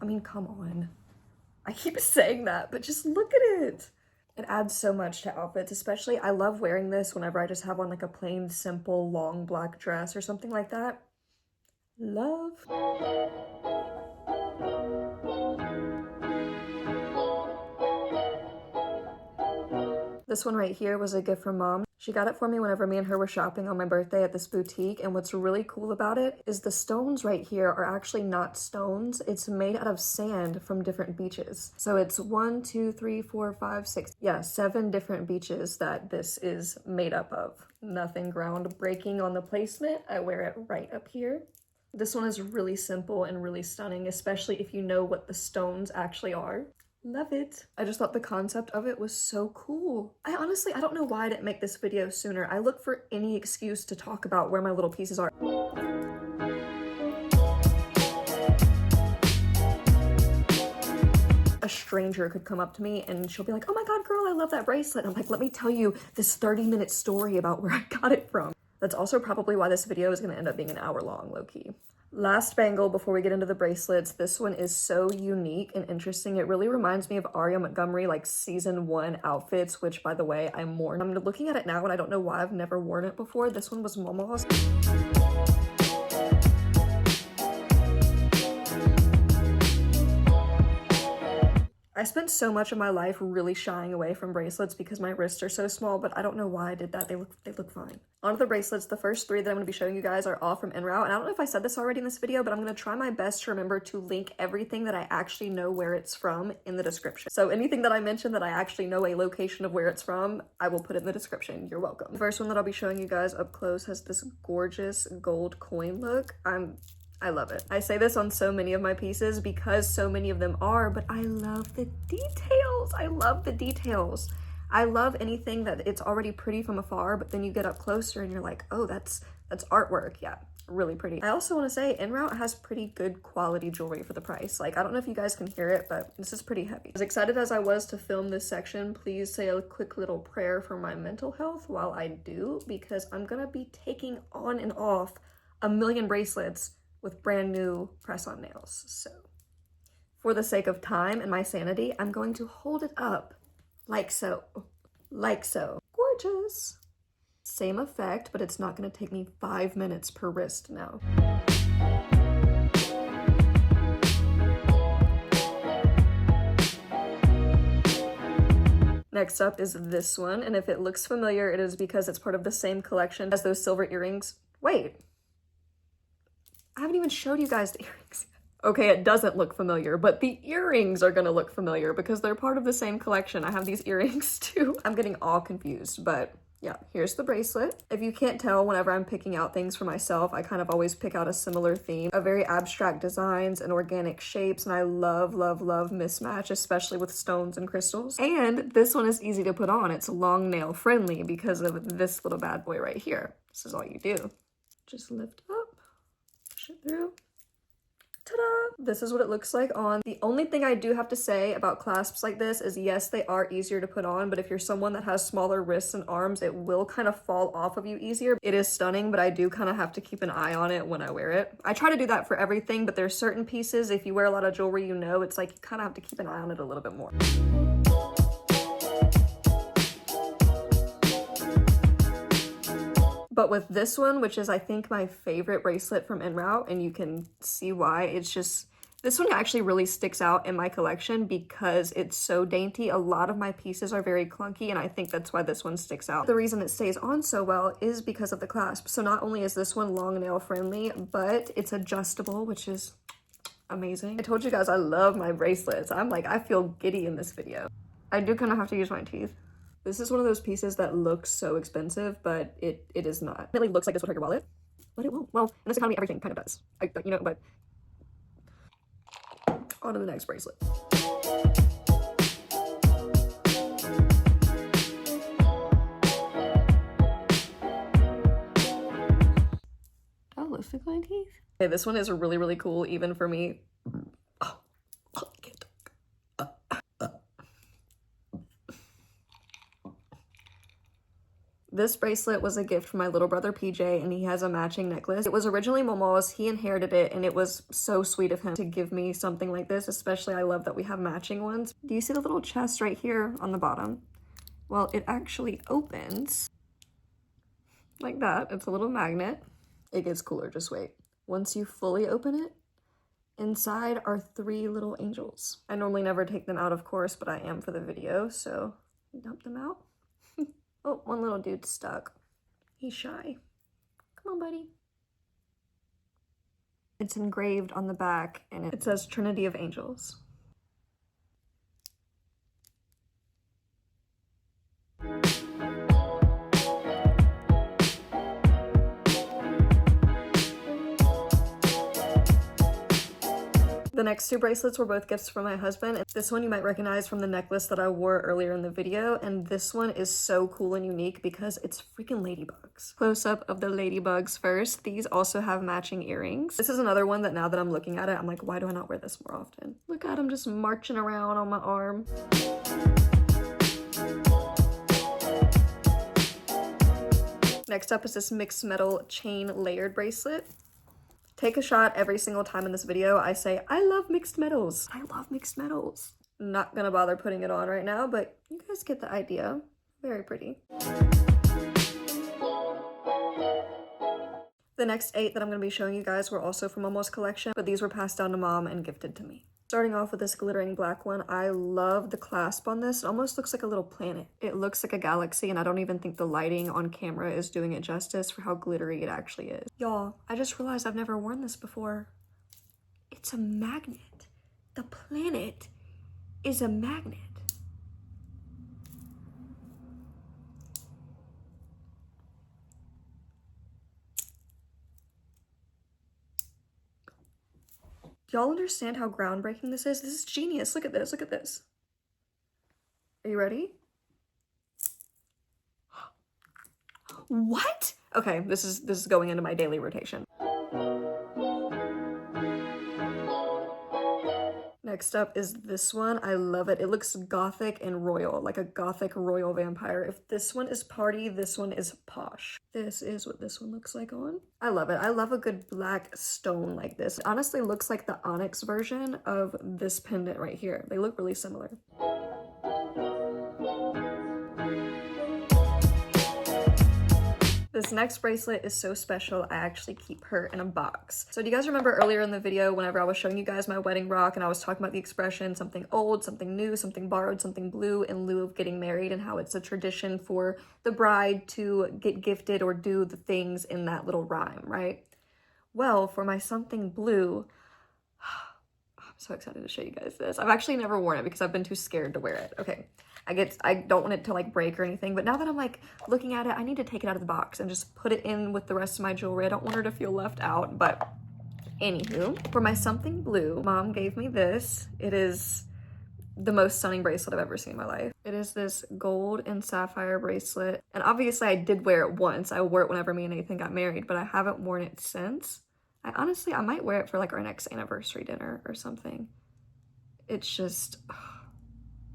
I mean, come on. I keep saying that, but just look at it. It adds so much to outfits, especially I love wearing this whenever I just have on like a plain, simple, long black dress or something like that. Love. This one right here was a gift from mom. She got it for me whenever me and her were shopping on my birthday at this boutique, and what's really cool about it is the stones right here are actually not stones. It's made out of sand from different beaches. So it's 1, 2, 3, 4, 5, 6, yeah, 7 different beaches that this is made up of. Nothing groundbreaking on the placement. I wear it right up here. This one is really simple and really stunning, especially if you know what the stones actually are. Love it. I just thought the concept of it was so cool. I don't know why I didn't make this video sooner. I look for any excuse to talk about where my little pieces are. A stranger could come up to me and she'll be like, oh my God, girl, I love that bracelet. And I'm like, let me tell you this 30-minute story about where I got it from. That's also probably why this video is gonna end up being an hour long, low-key. Last bangle before we get into the bracelets. This one is so unique and interesting. It really reminds me of Aria Montgomery, like season 1 outfits, which by the way, I'm worn. I'm looking at it now and I don't know why I've never worn it before. This one was Momo's. I spent so much of my life really shying away from bracelets because my wrists are so small, but I don't know why I did that. They look fine. On to the bracelets. The first 3 that I'm going to be showing you guys are all from En Route, and I don't know if I said this already in this video, but I'm going to try my best to remember to link everything that I actually know where it's from in the description. So anything that I mentioned that I actually know a location of where it's from, I will put it in the description. You're welcome. The first one that I'll be showing you guys up close has this gorgeous gold coin look. I love it. I say this on so many of my pieces because so many of them are, but I love the details. I love the details. I love anything that it's already pretty from afar, but then you get up closer and you're like, oh, that's artwork. Yeah, really pretty. I also want to say En Route has pretty good quality jewelry for the price. Like, I don't know if you guys can hear it, but this is pretty heavy. As excited as I was to film this section, please say a quick little prayer for my mental health while I do, because I'm gonna be taking on and off a million bracelets with brand new press-on nails. So for the sake of time and my sanity, I'm going to hold it up like so, like so. Gorgeous. Same effect, but it's not gonna take me 5 minutes per wrist now. Next up is this one, and if it looks familiar, it is because it's part of the same collection as those silver earrings. Wait. I haven't even showed you guys the earrings. Okay, it doesn't look familiar, but the earrings are gonna look familiar because they're part of the same collection. I have these earrings too. I'm getting all confused, but yeah, here's the bracelet. If you can't tell, whenever I'm picking out things for myself, I kind of always pick out a similar theme of very abstract designs and organic shapes, and I love, love, love mismatch, especially with stones and crystals. And this one is easy to put on. It's long nail friendly because of this little bad boy right here. This is all you do. Just lift up. It through. Ta-da! This is what it looks like on. The only thing I do have to say about clasps like this is yes, they are easier to put on, but if you're someone that has smaller wrists and arms, it will kind of fall off of you easier. It is stunning, but I do kind of have to keep an eye on it when I wear it. I try to do that for everything, but there's certain pieces, if you wear a lot of jewelry, you know, it's like you kind of have to keep an eye on it a little bit more. But with this one, which is I think my favorite bracelet from En Route, and you can see why, it's just, this one actually really sticks out in my collection because it's so dainty. A lot of my pieces are very clunky, and I think that's why this one sticks out. The reason it stays on so well is because of the clasp. So not only is this one long nail friendly, but it's adjustable, which is amazing. I told you guys I love my bracelets. I'm like, I feel giddy in this video. I do kind of have to use my teeth. This is one of those pieces that looks so expensive, but it is not. It really looks like this would hurt your wallet, but it won't. Well, in this economy, everything kind of does. You know, but on to the next bracelet. Oh, lipstick on teeth. Okay, this one is really, really cool, even for me. Oh, I can't talk. This bracelet was a gift from my little brother PJ, and he has a matching necklace. It was originally Momo's. He inherited it, and it was so sweet of him to give me something like this. Especially, I love that we have matching ones. Do you see the little chest right here on the bottom? Well, it actually opens like that. It's a little magnet. It gets cooler, just wait. Once you fully open it, inside are 3 little angels. I normally never take them out, of course, but I am for the video, so dump them out. Oh, one little dude's stuck. He's shy. Come on, buddy. It's engraved on the back, and it says Trinity of Angels. The next 2 bracelets were both gifts from my husband. This one you might recognize from the necklace that I wore earlier in the video, and this one is so cool and unique because it's freaking ladybugs. Close up of the ladybugs first. These also have matching earrings. This is another one that now that I'm looking at it, I'm like, why do I not wear this more often? Look at him just marching around on my arm. Next up is this mixed metal chain layered bracelet. Take a shot every single time in this video I say, I love mixed metals. I love mixed metals. Not gonna bother putting it on right now, but you guys get the idea. Very pretty. The next 8 that I'm gonna be showing you guys were also from Momo's collection, but these were passed down to mom and gifted to me. Starting off with this glittering black one, I love the clasp on this. It almost looks like a little planet. It looks like a galaxy, and I don't even think the lighting on camera is doing it justice for how glittery it actually is. Y'all, I just realized I've never worn this before. It's a magnet. The planet is a magnet. Do y'all understand how groundbreaking this is? This is genius. Look at this. Look at this. Are you ready? What? Okay, this is going into my daily rotation. Next up is this one. I love it. It looks gothic and royal, like a gothic royal vampire. If this one is party, this one is posh. This is what this one looks like on. I love it. I love a good black stone like this. It honestly looks like the onyx version of this pendant right here. They look really similar. This next bracelet is so special, I actually keep her in a box. So do you guys remember earlier in the video whenever I was showing you guys my wedding rock and I was talking about the expression something old, something new, something borrowed, something blue in lieu of getting married, and how it's a tradition for the bride to get gifted or do the things in that little rhyme, right? Well, for my something blue, I'm so excited to show you guys this. I've actually never worn it because I've been too scared to wear it. Okay. I don't want it to like break or anything, but now that I'm like looking at it, I need to take it out of the box and just put it in with the rest of my jewelry. I don't want her to feel left out, but anywho, for my something blue, mom gave me this. It is the most stunning bracelet I've ever seen in my life. It is this gold and sapphire bracelet, and obviously I did wear it once. I wore it whenever me and Nathan got married, but I haven't worn it since. I might wear it for like our next anniversary dinner or something. It's just,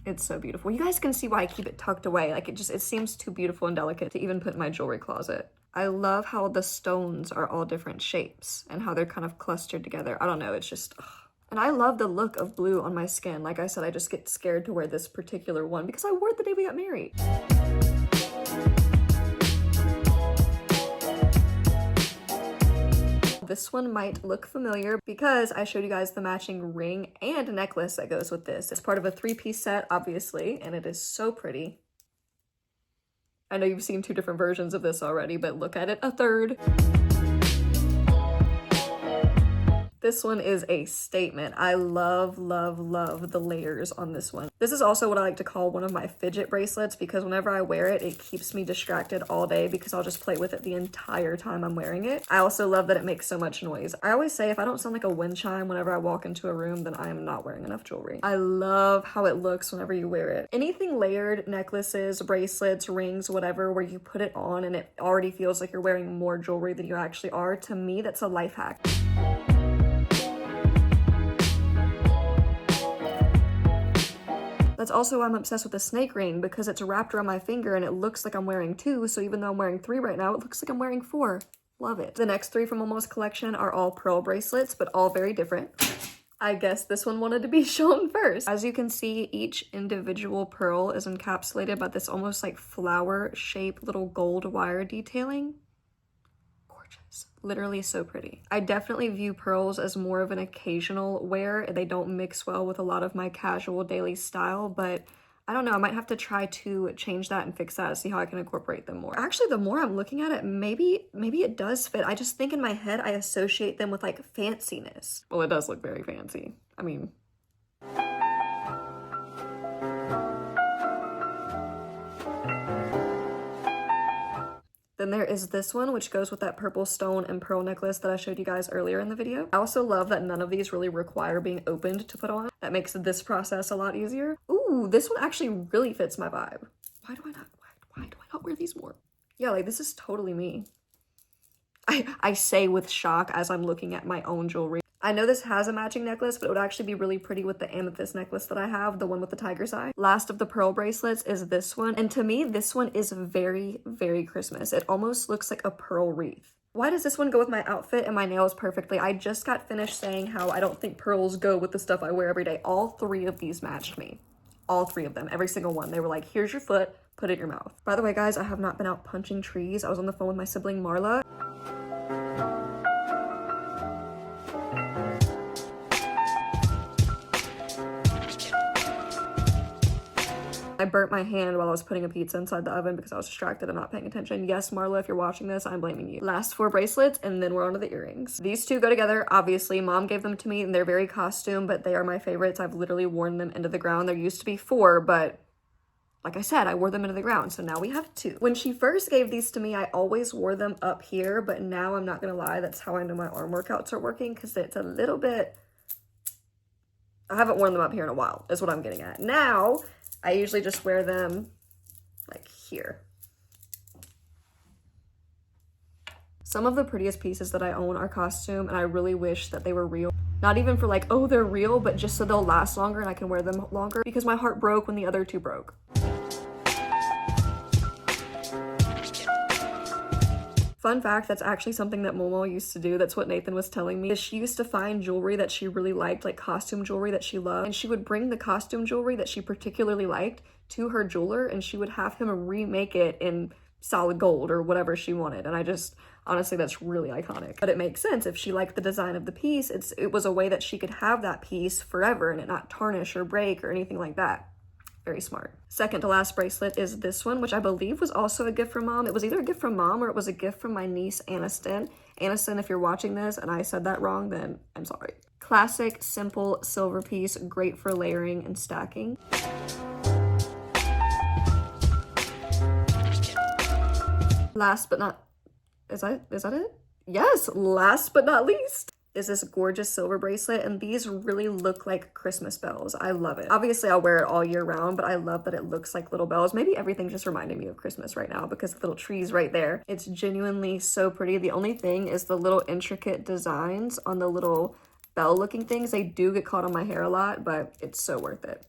it's so beautiful. You guys can see why I keep it tucked away. Like it seems too beautiful and delicate to even put in my jewelry closet. I love how the stones are all different shapes and how they're kind of clustered together. I don't know, it's just, and I love the look of blue on my skin. Like I said, I just get scared to wear this particular one because I wore it the day we got married. This one might look familiar because I showed you guys the matching ring and necklace that goes with this. It's part of a 3-piece set, obviously, and it is so pretty. I know you've seen 2 different versions of this already, but look at it, a third. This one is a statement. I love, love, love the layers on this one. This is also what I like to call one of my fidget bracelets because whenever I wear it, it keeps me distracted all day because I'll just play with it the entire time I'm wearing it. I also love that it makes so much noise. I always say if I don't sound like a wind chime whenever I walk into a room, then I am not wearing enough jewelry. I love how it looks whenever you wear it. Anything layered, necklaces, bracelets, rings, whatever, where you put it on and it already feels like you're wearing more jewelry than you actually are, to me, that's a life hack. That's also why I'm obsessed with the snake ring, because it's wrapped around my finger and it looks like I'm wearing 2, so even though I'm wearing 3 right now, it looks like I'm wearing 4. Love it. The next 3 from Momo's collection are all pearl bracelets, but all very different. I guess this one wanted to be shown first. As you can see, each individual pearl is encapsulated by this almost like flower-shaped little gold wire detailing. Literally so pretty. I definitely view pearls as more of an occasional wear. They don't mix well with a lot of my casual daily style, but I don't know, I might have to try to change that and fix that, see how I can incorporate them more. Actually, the more I'm looking at it, maybe it does fit. I just think in my head, I associate them with like fanciness. Well, it does look very fancy. I mean, then there is this one, which goes with that purple stone and pearl necklace that I showed you guys earlier in the video. I also love that none of these really require being opened to put on. That makes this process a lot easier. Ooh, this one actually really fits my vibe. Why do I not wear these more? Yeah, like this is totally me. I say with shock as I'm looking at my own jewelry. I know this has a matching necklace, but it would actually be really pretty with the amethyst necklace that I have, the one with the tiger's eye. Last of the pearl bracelets is this one, and to me, this one is very, very Christmas. It almost looks like a pearl wreath. Why does this one go with my outfit and my nails perfectly? I just got finished saying how I don't think pearls go with the stuff I wear every day. All 3 of these matched me. All 3 of them, every single one. They were like, here's your foot, put it in your mouth. By the way, guys, I have not been out punching trees. I was on the phone with my sibling Marla. I burnt my hand while I was putting a pizza inside the oven because I was distracted and not paying attention. Yes, Marla, if you're watching this, I'm blaming you. Last 4 bracelets, and then we're on to the earrings. These 2 go together, obviously. Mom gave them to me, and they're very costume, but they are my favorites. I've literally worn them into the ground. There used to be 4, but like I said, I wore them into the ground, so now we have 2. When she first gave these to me, I always wore them up here, but now I'm not gonna lie, that's how I know my arm workouts are working, because it's a little bit... I haven't worn them up here in a while, is what I'm getting at. Now, I usually just wear them like here. Some of the prettiest pieces that I own are costume, and I really wish that they were real. Not even for like, oh, they're real, but just so they'll last longer and I can wear them longer, because my heart broke when the other 2 broke. Fun fact, that's actually something that Momo used to do. That's what Nathan was telling me. She used to find jewelry that she really liked, like costume jewelry that she loved, and she would bring the costume jewelry that she particularly liked to her jeweler, and she would have him remake it in solid gold or whatever she wanted. And I just, honestly, that's really iconic. But it makes sense. If she liked the design of the piece, it was a way that she could have that piece forever and it not tarnish or break or anything like that. Very smart. Second to last bracelet is this one, which I believe was also a gift from Mom. It was either a gift from Mom or it was a gift from my niece, Aniston. Aniston, if you're watching this and I said that wrong, then I'm sorry. Classic, simple silver piece, great for layering and stacking. Last but not, is that it? Yes, last but not least is this gorgeous silver bracelet, and these really look like Christmas bells. I love it. Obviously, I'll wear it all year round, but I love that it looks like little bells. Maybe everything's just reminding me of Christmas right now because the little trees right there. It's genuinely so pretty. The only thing is the little intricate designs on the little bell looking things. They do get caught on my hair a lot, but it's so worth it.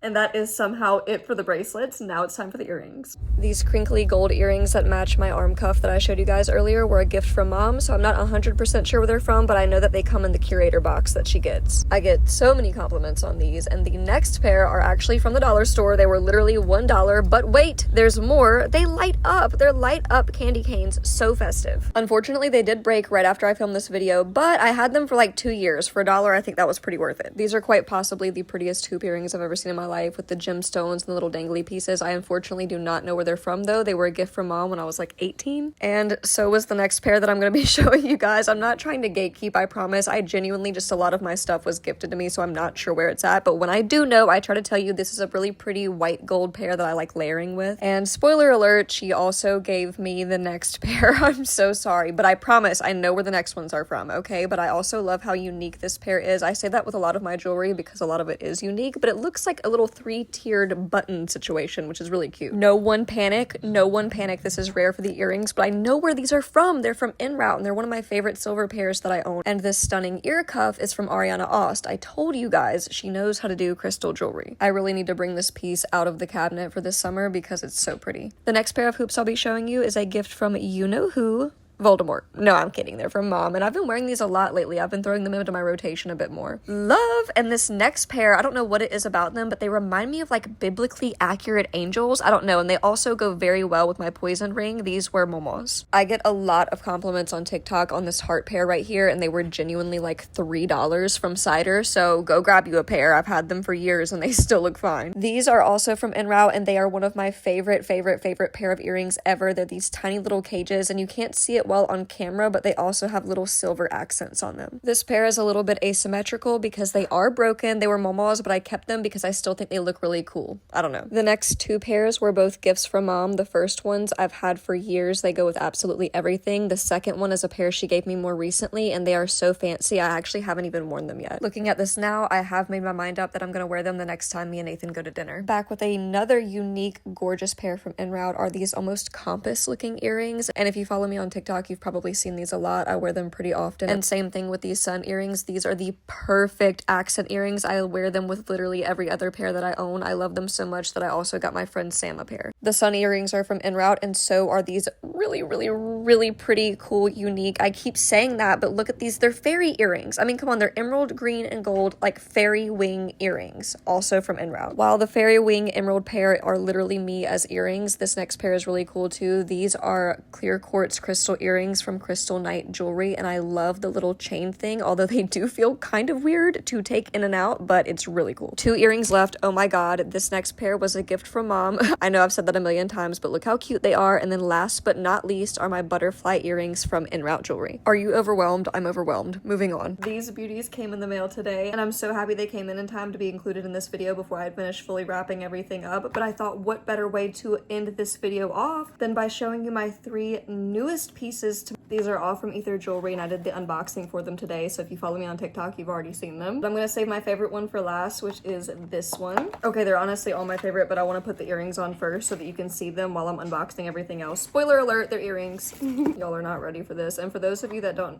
And that is somehow it for the bracelets. Now it's time for the earrings. These crinkly gold earrings that match my arm cuff that I showed you guys earlier were a gift from Mom, so I'm not 100% sure where they're from, but I know that they come in the curator box that she gets. I get so many compliments on these, and the next pair are actually from the dollar store. They were literally $1, but wait, there's more. They light up. They're light up candy canes, so festive. Unfortunately, they did break right after I filmed this video, but I had them for like 2 years. For $1, I think that was pretty worth it. These are quite possibly the prettiest hoop earrings I've ever seen in my life. life with the gemstones and the little dangly pieces. I unfortunately do not know where they're from though. They were a gift from mom when I was like 18. And so was the next pair that I'm going to be showing you guys. I'm not trying to gatekeep, I promise. I genuinely just, a lot of my stuff was gifted to me, so I'm not sure where it's at. But when I do know, I try to tell you this is a really pretty white gold pair that I like layering with. And spoiler alert, she also gave me the next pair. I'm so sorry, but I promise I know where the next ones are from, okay? But I also love how unique this pair is. I say that with a lot of my jewelry because a lot of it is unique, but it looks like a little 3-tiered button situation, which is really cute. No one panic, no one panic. This is rare for the earrings, but I know where these are from. They're from En Route, and they're one of my favorite silver pairs that I own. And this stunning ear cuff is from Ariana Ost. I told you guys, she knows how to do crystal jewelry. I really need to bring this piece out of the cabinet for this summer because it's so pretty. The next pair of hoops I'll be showing you is a gift from you-know-who, Voldemort. No, I'm kidding. They're from mom, and I've been wearing these a lot lately. I've been throwing them into my rotation a bit more. Love! And this next pair, I don't know what it is about them, but they remind me of like biblically accurate angels. I don't know, and they also go very well with my poison ring. These were Momos. I get a lot of compliments on TikTok on this heart pair right here, and they were genuinely like $3 from Cider, so go grab you a pair. I've had them for years, and they still look fine. These are also from En Route, and they are one of my favorite pair of earrings ever. They're these tiny little cages, and you can't see it well on camera, but they also have little silver accents on them. This pair is a little bit asymmetrical because they are broken. They were Momos, but I kept them because I still think they look really cool. I don't know. The next two pairs were both gifts from mom. The first ones I've had for years. They go with absolutely everything. The second one is a pair she gave me more recently, and they are so fancy. I actually haven't even worn them yet. Looking at this now, I have made my mind up that I'm gonna wear them the next time me and Nathan go to dinner. Back with another unique, gorgeous pair from En Route are these almost compass looking earrings, and if you follow me on TikTok, you've probably seen these a lot. I wear them pretty often. And same thing with these sun earrings. These are the perfect accent earrings. I wear them with literally every other pair that I own. I love them so much that I also got my friend Sam a pair. The sun earrings are from En Route, and so are these really pretty, cool, unique. I keep saying that, but look at these. They're fairy earrings. I mean, come on, they're emerald green and gold, like fairy wing earrings, also from En Route. While the fairy wing emerald pair are literally me as earrings, this next pair is really cool too. These are clear quartz crystal earrings from Crystal Night Jewelry, and I love the little chain thing, although they do feel kind of weird to take in and out, but it's really cool. 2 earrings left. Oh my god, this next pair was a gift from mom. I know I've said that a million times, but look how cute they are. And then last but not least are my butterfly earrings from En Route Jewelry. Are you overwhelmed? I'm overwhelmed. Moving on. These beauties came in the mail today, and I'm so happy they came in time to be included in this video before I had finished fully wrapping everything up. But I thought, what better way to end this video off than by showing you my 3 newest pieces to these are all from Ether Jewelry, and I did the unboxing for them today, so if you follow me on TikTok, you've already seen them. But I'm gonna save my favorite one for last, which is this one. Okay, they're honestly all my favorite, but I want to put the earrings on first so that you can see them while I'm unboxing everything else. Spoiler alert, they're earrings. Y'all are not ready for this. And for those of you that don't,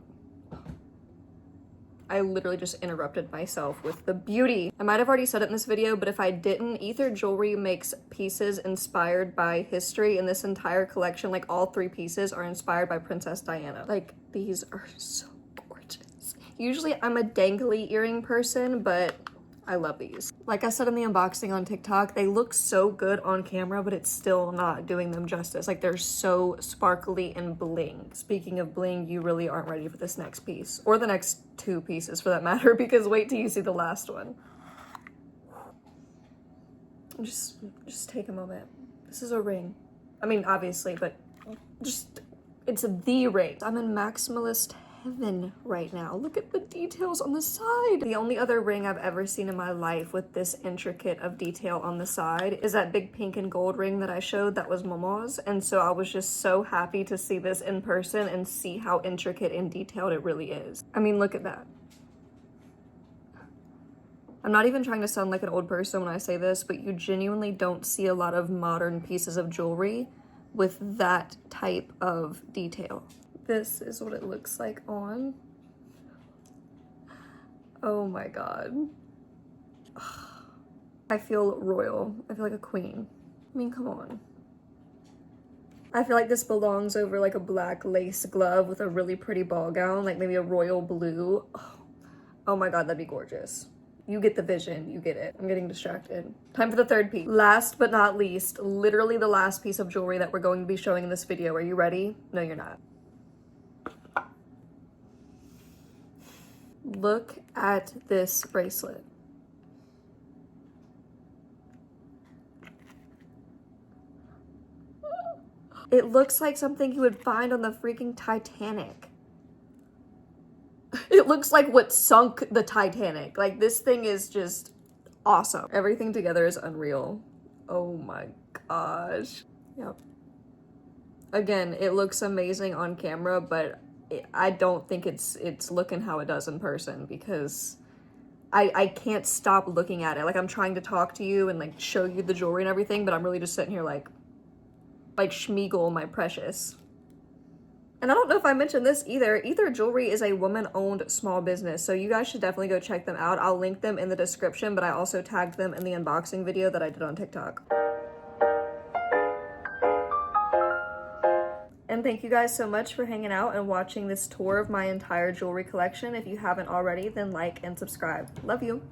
I literally just interrupted myself with the beauty. I might have already said it in this video, but if I didn't, Ether Jewelry makes pieces inspired by history, and this entire collection, like all 3 pieces, are inspired by Princess Diana. Like, these are so gorgeous. Usually I'm a dangly earring person, but I love these. Like I said in the unboxing on TikTok, they look so good on camera, but it's still not doing them justice. Like, they're so sparkly and bling. Speaking of bling, you really aren't ready for this next piece, or the next 2 pieces for that matter, because wait till you see the last one. Just take a moment. This is a ring. I mean, obviously, but just, it's the ring. I'm in maximalist heaven right now. Look at the details on the side. The only other ring I've ever seen in my life with this intricate of detail on the side is that big pink and gold ring that I showed that was Momo's, and so I was just so happy to see this in person and see how intricate and detailed it really is. I mean, look at that. I'm not even trying to sound like an old person when I say this, but you genuinely don't see a lot of modern pieces of jewelry with that type of detail. This is what it looks like on. Oh my god. I feel royal. I feel like a queen. I mean, come on. I feel like this belongs over like a black lace glove with a really pretty ball gown, like maybe a royal blue. Oh my god, that'd be gorgeous. You get the vision, you get it. I'm getting distracted. Time for the 3rd piece. Last but not least, literally the last piece of jewelry that we're going to be showing in this video. Are you ready? No, you're not. Look at this bracelet. It looks like something you would find on the freaking Titanic. It looks like what sunk the Titanic. Like, this thing is just awesome. Everything together is unreal. Oh my gosh. Yep. Again, it looks amazing on camera, but I don't think it's looking how it does in person, because I can't stop looking at it. Like, I'm trying to talk to you and like show you the jewelry and everything, but I'm really just sitting here like Schmeagol, my precious. And I don't know if I mentioned this either. Ether Jewelry is a woman-owned small business, so you guys should definitely go check them out. I'll link them in the description, but I also tagged them in the unboxing video that I did on TikTok. And thank you guys so much for hanging out and watching this tour of my entire jewelry collection. If you haven't already, then like and subscribe. Love you.